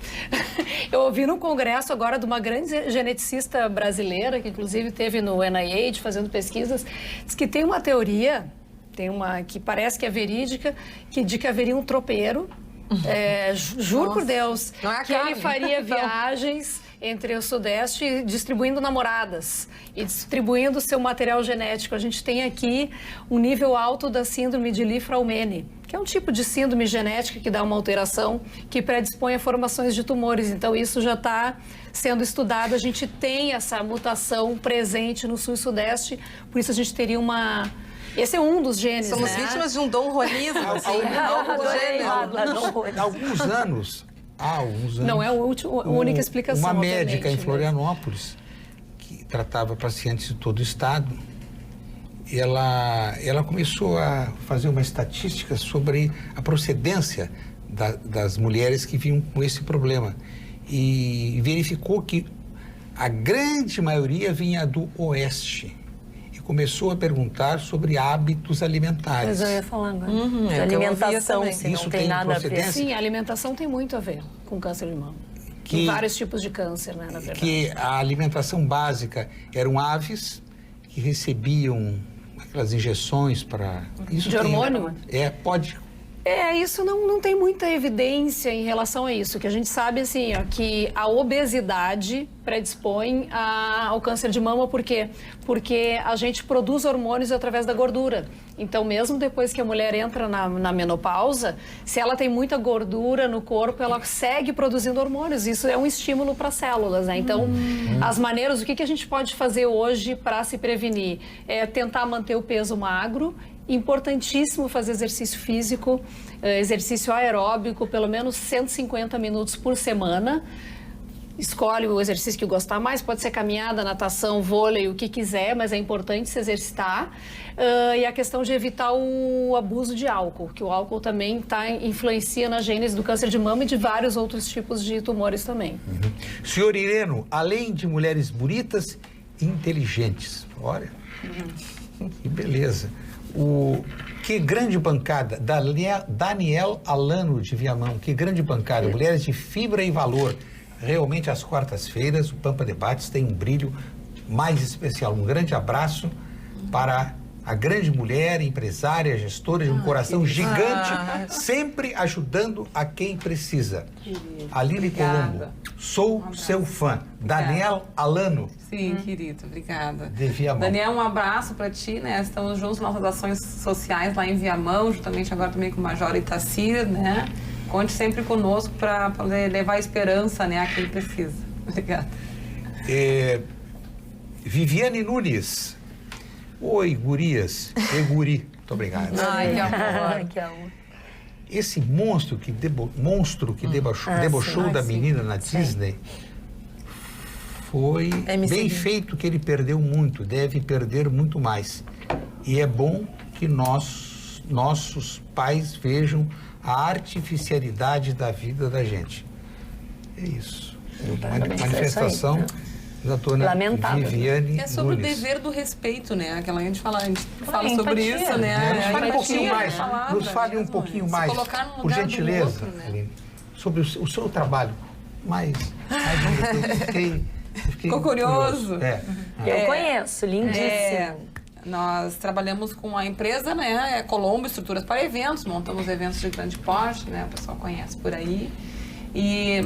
E: Eu ouvi num congresso agora de uma grande geneticista brasileira, que inclusive esteve no NIH fazendo pesquisas, diz que tem uma teoria, que parece que é verídica, de que haveria um tropeiro. Juro por Deus, que ele faria viagens entre o Sudeste distribuindo namoradas e distribuindo seu material genético. A gente tem aqui um nível alto da síndrome de Li-Fraumeni, que é um tipo de síndrome genética que dá uma alteração que predispõe a formações de tumores. Então, isso já está sendo estudado. A gente tem essa mutação presente no Sul e Sudeste, por isso a gente teria uma... Esse é um dos genes,
C: Somos vítimas de um donronismo, assim,
B: Há alguns anos...
E: Não é a única explicação.
B: Uma médica em Florianópolis que tratava pacientes de todo o estado. Ela começou a fazer uma estatística sobre a procedência das mulheres que vinham com esse problema e verificou que a grande maioria vinha do Oeste e começou a perguntar sobre hábitos alimentares.
D: Mas eu ia falar agora.
E: Alimentação,
D: se não tem nada a ver.
E: Sim, a alimentação tem muito a ver com câncer de mama. Tem vários tipos de câncer, né, na verdade.
B: Que a alimentação básica eram aves que recebiam aquelas injeções para...
E: De hormônio?
B: Pode...
E: Isso não tem muita evidência em relação a isso. O que a gente sabe, assim, que a obesidade predispõe ao câncer de mama. Por quê? Porque a gente produz hormônios através da gordura. Então, mesmo depois que a mulher entra na menopausa, se ela tem muita gordura no corpo, ela segue produzindo hormônios. Isso é um estímulo para as células, né? Então, as maneiras, o que a gente pode fazer hoje para se prevenir? É tentar manter o peso magro. Importantíssimo fazer exercício físico, exercício aeróbico, pelo menos 150 minutos por semana. Escolhe o exercício que gostar mais, pode ser caminhada, natação, vôlei, o que quiser, mas é importante se exercitar. E a questão de evitar o abuso de álcool, que o álcool também influencia na gênese do câncer de mama e de vários outros tipos de tumores também.
B: Senhor Ireno, além de mulheres bonitas, inteligentes, olha, que beleza. Que grande bancada, Daniel Alano de Viamão, que grande bancada, mulheres de fibra e valor. Realmente, às quartas-feiras, o Pampa Debates tem um brilho mais especial. Um grande abraço para a grande mulher, empresária, gestora de um coração gigante, sempre ajudando a quem precisa. Aline Colombo, sou seu fã. Daniel Alano.
G: Sim, querido, obrigada.
B: De Viamão.
G: Daniel, um abraço para ti, né? Estamos juntos nas nossas ações sociais lá em Viamão, juntamente agora também com o Major Itacir, né? Conte sempre conosco para poder levar esperança, né, a quem precisa. Obrigada.
B: Viviane Nunes. Oi, gurias. Guri. Muito obrigado.
G: Ai, que amor.
D: Que amor.
B: Esse monstro que debochou da menina na Disney foi bem feito, que ele perdeu muito, deve perder muito mais. E é bom que nossos pais vejam a artificialidade da vida da gente. É isso. Uma manifestação da dona
D: Lamentável.
B: Viviane
G: É sobre
B: Nunes.
G: O dever do respeito, né? A gente fala sobre isso, né?
B: Nos fale um pouquinho mais, nos fale um
G: mesmo,
B: pouquinho
G: se
B: mais,
G: colocar no
B: por
G: lugar do
B: gentileza,
G: outro, né?
B: Aline, sobre o seu trabalho. Eu fiquei
G: Ficou curioso?
D: Eu conheço, lindíssimo.
G: Nós trabalhamos com a empresa, né? Colombo Estruturas para Eventos, montamos eventos de grande porte, né? O pessoal conhece por aí.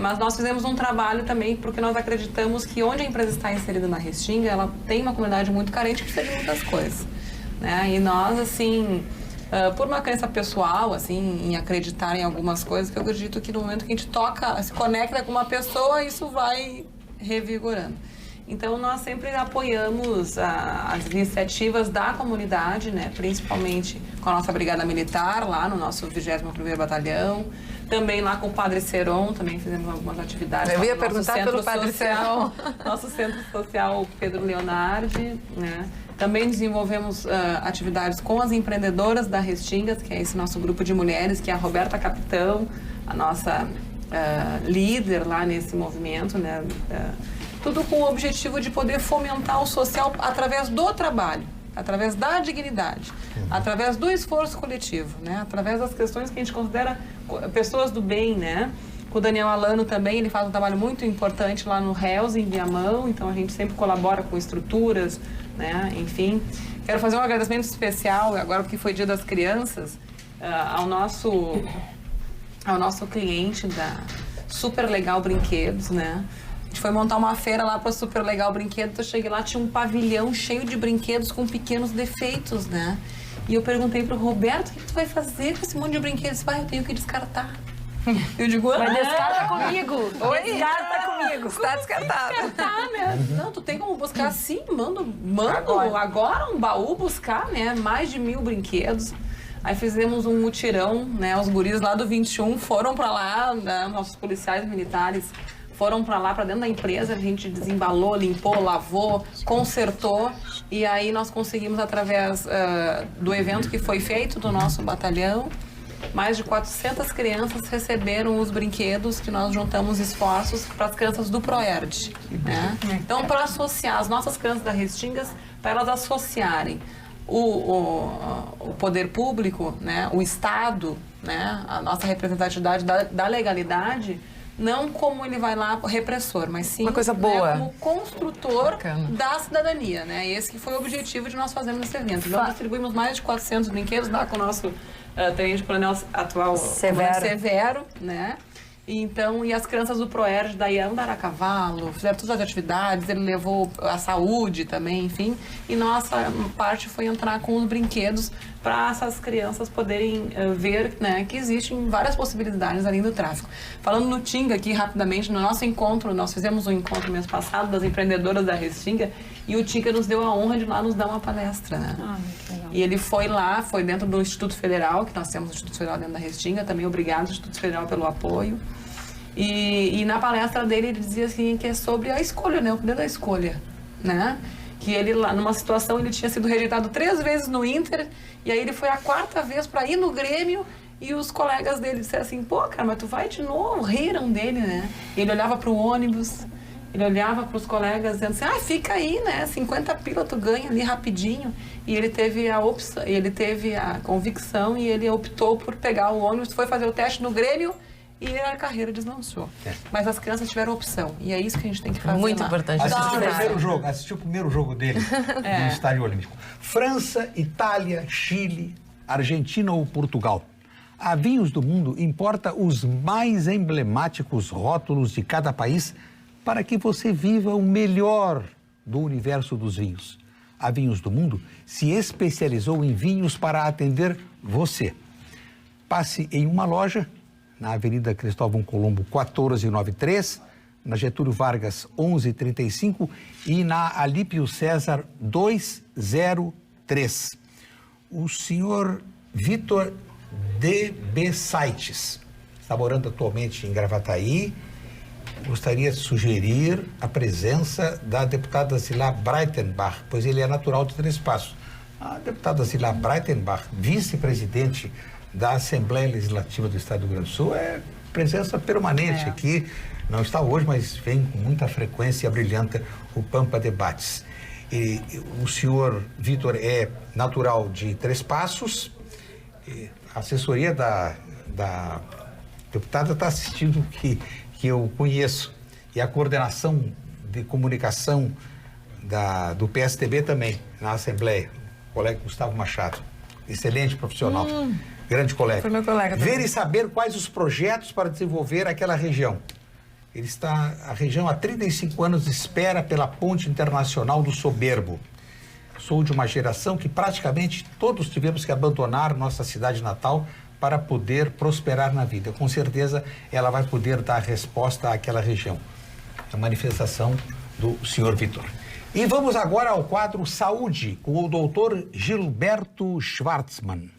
G: Mas nós fizemos um trabalho também porque nós acreditamos que onde a empresa está inserida na Restinga, ela tem uma comunidade muito carente que precisa de muitas coisas, né? E nós, assim, por uma crença pessoal, assim, em acreditar em algumas coisas, que eu acredito que no momento que a gente toca, se conecta com uma pessoa, isso vai revigorando. Então, nós sempre apoiamos as iniciativas da comunidade, né? Principalmente com a nossa Brigada Militar, lá no nosso 21º Batalhão. Também lá com o Padre Seron, também fizemos algumas atividades.
C: Eu ia perguntar pelo Padre Seron.
G: Nosso Centro Social Pedro Leonardi, né? Também desenvolvemos atividades com as empreendedoras da Restingas, que é esse nosso grupo de mulheres, que é a Roberta Capitão, a nossa líder lá nesse movimento, né? Tudo com o objetivo de poder fomentar o social através do trabalho, através da dignidade, através do esforço coletivo, né? Através das questões que a gente considera pessoas do bem, né? O Daniel Alano também, ele faz um trabalho muito importante lá no Reus, em Viamão, então a gente sempre colabora com estruturas, né? Enfim, quero fazer um agradecimento especial, agora que foi Dia das Crianças, ao nosso cliente da Super Legal Brinquedos, né? A gente foi montar uma feira lá para Super Legal Brinquedos, eu cheguei lá, tinha um pavilhão cheio de brinquedos com pequenos defeitos, né? E eu perguntei pro Roberto, o que tu vai fazer com esse monte de brinquedos? Eu tenho que descartar. Eu digo,
D: mas descarta comigo.
C: Oi?
D: Descarta comigo.
C: Está descartado.
G: Descartar, né? Não, tu tem como buscar sim, mando agora um baú buscar, né? Mais de 1000 brinquedos. Aí fizemos um mutirão, né? Os guris lá do 21 foram para lá, né? Nossos policiais militares foram para lá, para dentro da empresa, a gente desembalou, limpou, lavou, consertou, e aí nós conseguimos, através do evento que foi feito do nosso batalhão, mais de 400 crianças receberam os brinquedos que nós juntamos esforços para as crianças do ProERD, né? Então, para associar as nossas crianças da Restingas, para elas associarem o poder público, né, o Estado, né, a nossa representatividade da legalidade, não como ele vai lá repressor, mas sim
C: uma coisa boa,
G: né, como construtor da cidadania, né? Esse que foi o objetivo de nós fazermos esse evento. Nós distribuímos mais de 400 brinquedos lá com o nosso tenente coronel atual Severo, né? Então, e as crianças do ProERD daí andaram a cavalo, fizeram todas as atividades, ele levou a saúde também, enfim. E nossa parte foi entrar com os brinquedos para essas crianças poderem ver, né, que existem várias possibilidades além do tráfico. Falando no Tinga aqui, rapidamente, no nosso encontro, nós fizemos um encontro mês passado das empreendedoras da Restinga, e o Tinga nos deu a honra de lá nos dar uma palestra, né?
E: Que legal.
G: E ele foi lá, foi dentro do Instituto Federal, que nós temos o Instituto Federal dentro da Restinga, também obrigado, Instituto Federal, pelo apoio. E na palestra dele, ele dizia assim, que é sobre a escolha, né? O poder da escolha, né? Que ele lá, numa situação, ele tinha sido rejeitado 3 vezes no Inter, e aí ele foi a 4ª vez para ir no Grêmio, e os colegas dele disseram assim, pô, cara, mas tu vai de novo, riram dele, né? E ele olhava para o ônibus, ele olhava para os colegas dizendo assim, fica aí, né? 50 pila tu ganha ali rapidinho. E ele teve a opção, ele teve a convicção, e ele optou por pegar o ônibus, foi fazer o teste no Grêmio, e a carreira deslançou. Mas as crianças tiveram opção. E é isso que a gente tem que fazer.
C: Muito importante.
B: Assistiu o primeiro jogo dele no Estádio Olímpico. França, Itália, Chile, Argentina ou Portugal. A Vinhos do Mundo importa os mais emblemáticos rótulos de cada país para que você viva o melhor do universo dos vinhos. A Vinhos do Mundo se especializou em vinhos para atender você. Passe em uma loja na Avenida Cristóvão Colombo, 1493, na Getúlio Vargas, 1135 e na Alípio César, 203. O senhor Vitor de Bessaites está morando atualmente em Gravataí. Gostaria de sugerir a presença da deputada Zilá Breitenbach, pois ele é natural de Três Passos. A deputada Zilá Breitenbach, vice-presidente da Assembleia Legislativa do Estado do Rio Grande do Sul, é presença permanente aqui, não está hoje, mas vem com muita frequência e abrilhanta o Pampa Debates. E o senhor Vitor é natural de Três Passos, a assessoria da deputada está assistindo que eu conheço, e a coordenação de comunicação do PSDB também, na Assembleia, o colega Gustavo Machado, excelente profissional. Grande colega.
C: Foi meu colega também.
B: Ver e saber quais os projetos para desenvolver aquela região. A região há 35 anos espera pela ponte internacional do Soberbo. Sou de uma geração que praticamente todos tivemos que abandonar nossa cidade natal para poder prosperar na vida. Com certeza ela vai poder dar resposta àquela região. A manifestação do senhor Vitor. E vamos agora ao quadro Saúde, com o doutor Gilberto Schwartzmann.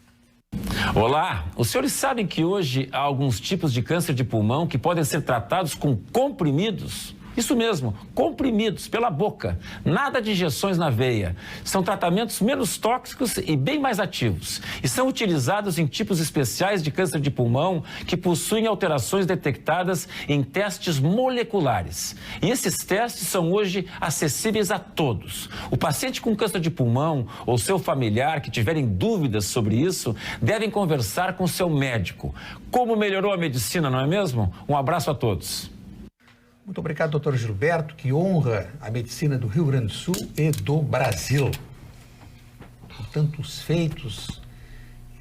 I: Olá, os senhores sabem que hoje há alguns tipos de câncer de pulmão que podem ser tratados com comprimidos? Isso mesmo, comprimidos pela boca, nada de injeções na veia. São tratamentos menos tóxicos e bem mais ativos. E são utilizados em tipos especiais de câncer de pulmão que possuem alterações detectadas em testes moleculares. E esses testes são hoje acessíveis a todos. O paciente com câncer de pulmão ou seu familiar que tiverem dúvidas sobre isso, devem conversar com seu médico. Como melhorou a medicina, não é mesmo? Um abraço a todos.
B: Muito obrigado, doutor Gilberto, que honra a medicina do Rio Grande do Sul e do Brasil. Por tantos feitos,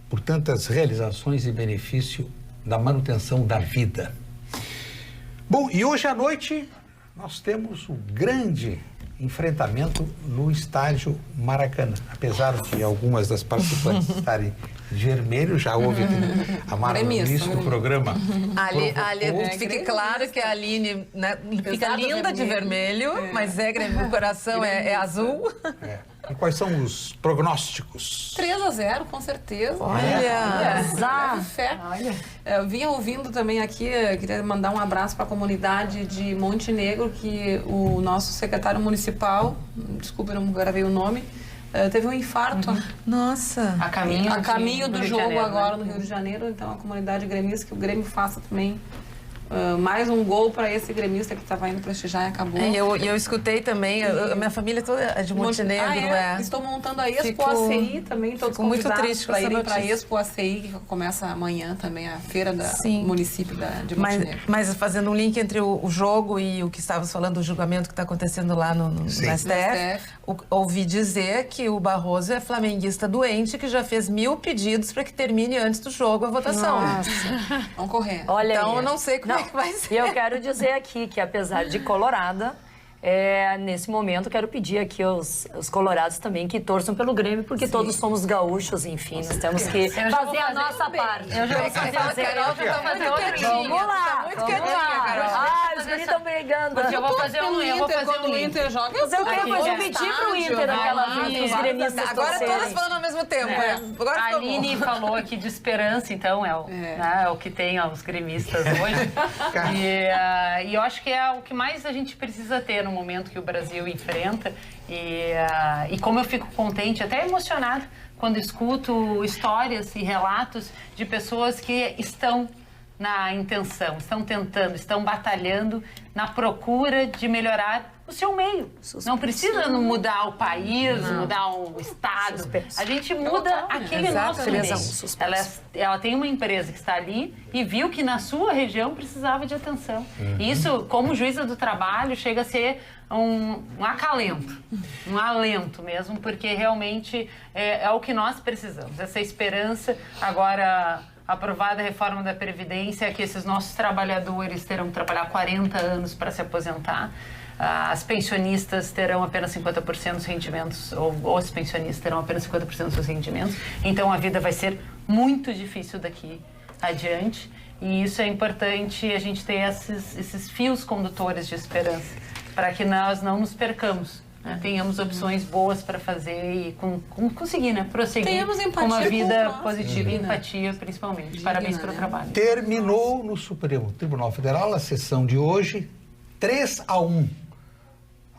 B: por tantas realizações e benefício da manutenção da vida. Bom, e hoje à noite nós temos o grande enfrentamento no estádio Maracanã. Apesar de algumas das participantes estarem de vermelho, já houve a Mara no início do programa.
C: Fique claro que a Aline, né, fica linda de vermelho, mas o coração é azul.
B: E quais são os prognósticos?
G: 3-0, com certeza.
C: Olha!
G: Leve fé. Eu vinha ouvindo também aqui, queria mandar um abraço para a comunidade de Montenegro, que o nosso secretário municipal, desculpa, eu não gravei o nome, teve um infarto.
C: Nossa!
G: A caminho do jogo Janeiro, agora no Rio de Janeiro. Então, a comunidade gremista, que o Grêmio faça também mais um gol para esse gremista que estava indo prestigiar e acabou.
C: Eu escutei também, a minha família toda é de Montenegro.
G: Estou montando a Expo ACI também, todos convidados para irem para a Expo ACI, que começa amanhã também, a feira do município de Montenegro.
C: Mas fazendo um link entre o jogo e o que estávamos falando, o julgamento que está acontecendo lá no STF, ouvi dizer que o Barroso é flamenguista doente, que já fez 1000 pedidos para que termine antes do jogo a votação.
D: Nossa.
G: Vamos correr.
D: Olha
C: então,
D: aí.
C: eu não sei como é que vai ser.
D: E eu quero dizer aqui que, apesar de colorada, nesse momento quero pedir aqui aos colorados também que torçam pelo Grêmio, porque todos somos gaúchos, enfim, nós temos que fazer a nossa parte.
F: Eu já vou fazer outra.
D: Vamos lá!
C: Muito quietinha, Carol.
D: Os guris estão brigando.
F: Porque eu vou fazer
G: quando o Inter joga,
D: eu pedi pro Inter aquela vez, os gremistas
C: agora
D: torcerem.
C: todas falando ao mesmo tempo. Agora
F: a Aline falou aqui de esperança, então, é o que tem os gremistas hoje. E eu acho que é o que mais a gente precisa ter no momento que o Brasil enfrenta. E como eu fico contente, até emocionada, quando escuto histórias e relatos de pessoas que estão na intenção, estão tentando, estão batalhando na procura de melhorar o seu meio. Não precisa mudar o país, mudar o estado. A gente muda aquele nosso meio. Ela tem uma empresa que está ali e viu que na sua região precisava de atenção. E isso, como juíza do trabalho, chega a ser um acalento, um alento mesmo, porque realmente é o que nós precisamos. Essa esperança. Agora, aprovada a reforma da Previdência, que esses nossos trabalhadores terão que trabalhar 40 anos para se aposentar. As pensionistas terão apenas 50% dos rendimentos, ou os pensionistas terão apenas 50% dos seus rendimentos. Então, a vida vai ser muito difícil daqui adiante. E isso é importante, a gente ter esses fios condutores de esperança, para que nós não nos percamos. Tenhamos opções boas para fazer e conseguir, prosseguir com uma vida positiva e empatia, principalmente. Parabéns pelo trabalho.
B: Terminou no Supremo Tribunal Federal a sessão de hoje, 3-1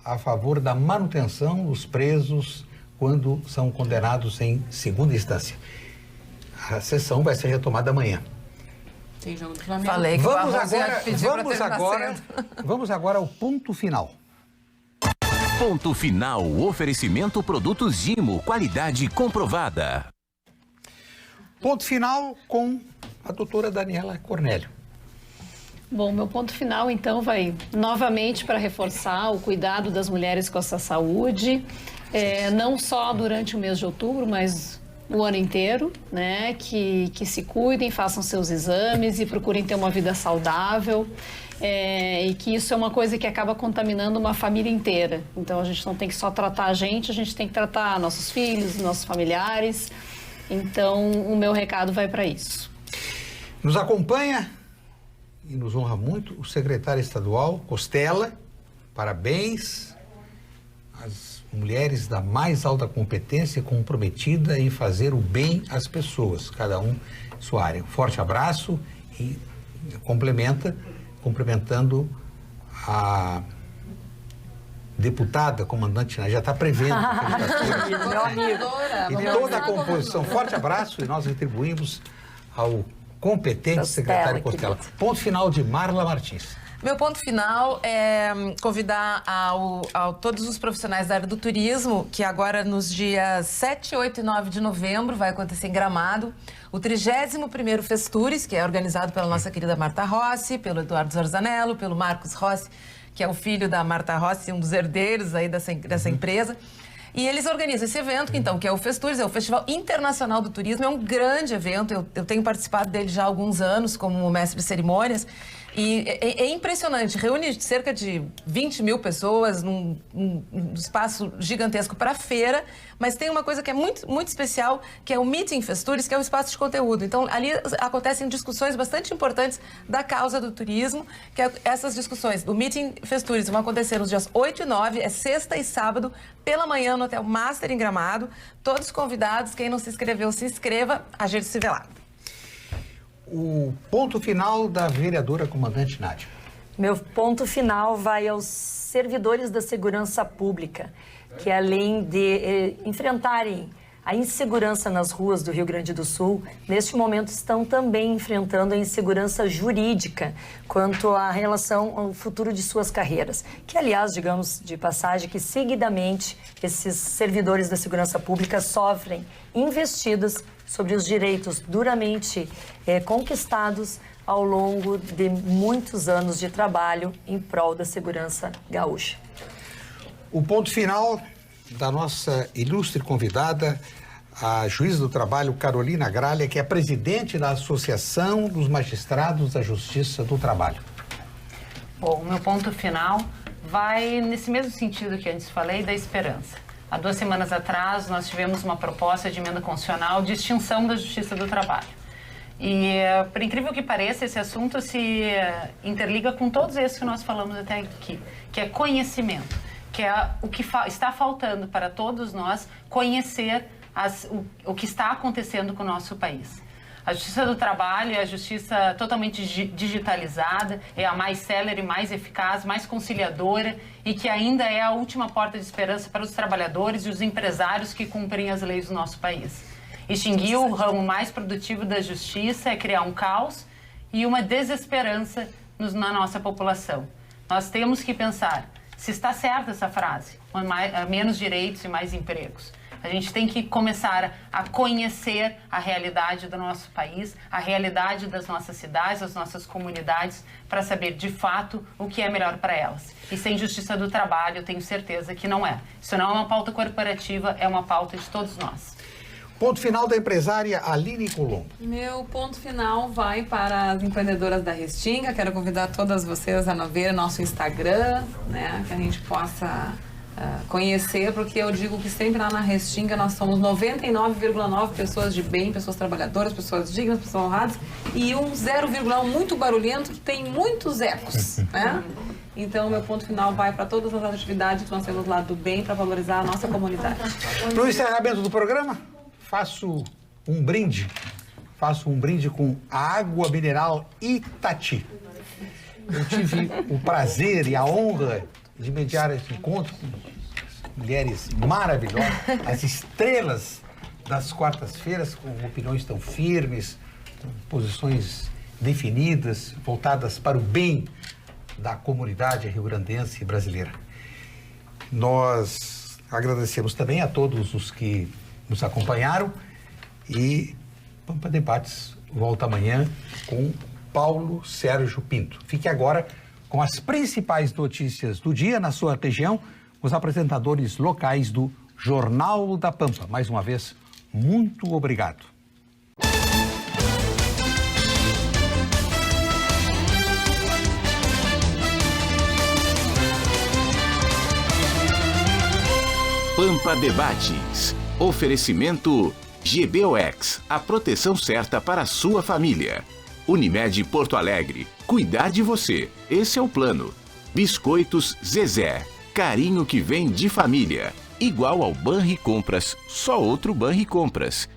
B: a favor da manutenção dos presos quando são condenados em segunda instância. A sessão vai ser retomada amanhã.
G: Tem jogo do Flamengo.
C: Falei que
B: vamos agora ao ponto final.
A: Ponto final, oferecimento produtos Gimo, qualidade comprovada.
B: Ponto final com a doutora Daniela Cornélio.
E: Bom, meu ponto final, então, vai novamente para reforçar o cuidado das mulheres com a sua saúde, não só durante o mês de outubro, mas o ano inteiro, né? Que se cuidem, façam seus exames e procurem ter uma vida saudável. E que isso é uma coisa que acaba contaminando uma família inteira. Então, a gente não tem que só tratar a gente tem que tratar nossos filhos, nossos familiares. Então, o meu recado vai para isso.
B: Nos acompanha e nos honra muito o secretário estadual Costela. Parabéns às mulheres da mais alta competência, comprometida em fazer o bem às pessoas, cada um em sua área. Um forte abraço e cumprimentando a deputada, comandante, já está prevendo.
D: Meu amigo.
B: E toda a composição. Forte abraço e nós retribuímos ao competente secretário Costela. Ponto final de Marla Martins.
C: Meu ponto final é convidar todos os profissionais da área do turismo, que agora nos dias 7, 8 e 9 de novembro vai acontecer em Gramado, o 31º Festures, que é organizado pela nossa querida Marta Rossi, pelo Eduardo Zorzanello, pelo Marcos Rossi, que é o filho da Marta Rossi, um dos herdeiros aí dessa empresa. E eles organizam esse evento, que é o Festures, é o Festival Internacional do Turismo, é um grande evento, eu tenho participado dele já há alguns anos como mestre de cerimônias. E é impressionante, reúne cerca de 20 mil pessoas num espaço gigantesco para feira, mas tem uma coisa que é muito, muito especial, que é o Meeting Festures, que é um espaço de conteúdo. Então, ali acontecem discussões bastante importantes da causa do turismo, que essas discussões do Meeting Festures vão acontecer nos dias 8 e 9, é sexta e sábado, pela manhã no Hotel Master em Gramado. Todos convidados, quem não se inscreveu, se inscreva, a gente se vê lá.
B: O ponto final da vereadora comandante Nádia.
D: Meu ponto final vai aos servidores da segurança pública, que além de enfrentarem a insegurança nas ruas do Rio Grande do Sul, neste momento estão também enfrentando a insegurança jurídica quanto à relação ao futuro de suas carreiras. Que, aliás, digamos de passagem, que seguidamente esses servidores da segurança pública sofrem investidas sobre os direitos duramente conquistados ao longo de muitos anos de trabalho em prol da segurança gaúcha.
B: O ponto final da nossa ilustre convidada, a juíza do trabalho Carolina Gralha, que é presidente da Associação dos Magistrados da Justiça do Trabalho.
F: Bom, o meu ponto final vai nesse mesmo sentido que antes falei, da esperança. Há 2 semanas atrás, nós tivemos uma proposta de emenda constitucional de extinção da Justiça do Trabalho. E, por incrível que pareça, esse assunto se interliga com todos esses que nós falamos até aqui, que é conhecimento, que é o que está faltando para todos nós conhecer o que está acontecendo com o nosso país. A Justiça do Trabalho é a justiça totalmente digitalizada, é a mais célere, mais eficaz, mais conciliadora e que ainda é a última porta de esperança para os trabalhadores e os empresários que cumprem as leis do nosso país. Extinguir o ramo mais produtivo da justiça é criar um caos e uma desesperança na nossa população. Nós temos que pensar se está certa essa frase, menos direitos e mais empregos. A gente tem que começar a conhecer a realidade do nosso país, a realidade das nossas cidades, das nossas comunidades, para saber de fato o que é melhor para elas. E sem justiça do trabalho, eu tenho certeza que não é. Isso não é uma pauta corporativa, é uma pauta de todos nós.
B: Ponto final da empresária Aline Colombo.
G: Meu ponto final vai para as empreendedoras da Restinga. Quero convidar todas vocês a ver nosso Instagram, né, que a gente possa conhecer, porque eu digo que sempre lá na Restinga nós somos 99,9 pessoas de bem, pessoas trabalhadoras, pessoas dignas, pessoas honradas, e um 0,1 muito barulhento que tem muitos ecos, né? Então, meu ponto final vai para todas as atividades que nós temos lá do bem para valorizar a nossa comunidade.
B: No encerramento do programa, faço um brinde com a água mineral Itati. Eu tive o prazer e a honra de mediar esse encontro com mulheres maravilhosas, as estrelas das quartas-feiras, com opiniões tão firmes, com posições definidas, voltadas para o bem da comunidade rio-grandense e brasileira. Nós agradecemos também a todos os que nos acompanharam e Pampa Debates volta amanhã com Paulo Sérgio Pinto. Fique agora com as principais notícias do dia na sua região, os apresentadores locais do Jornal da Pampa. Mais uma vez, muito obrigado.
A: Pampa Debates. Oferecimento GBOX, a proteção certa para a sua família. Unimed Porto Alegre, cuidar de você, esse é o plano. Biscoitos Zezé, carinho que vem de família. Igual ao Banricompras, só outro Banricompras.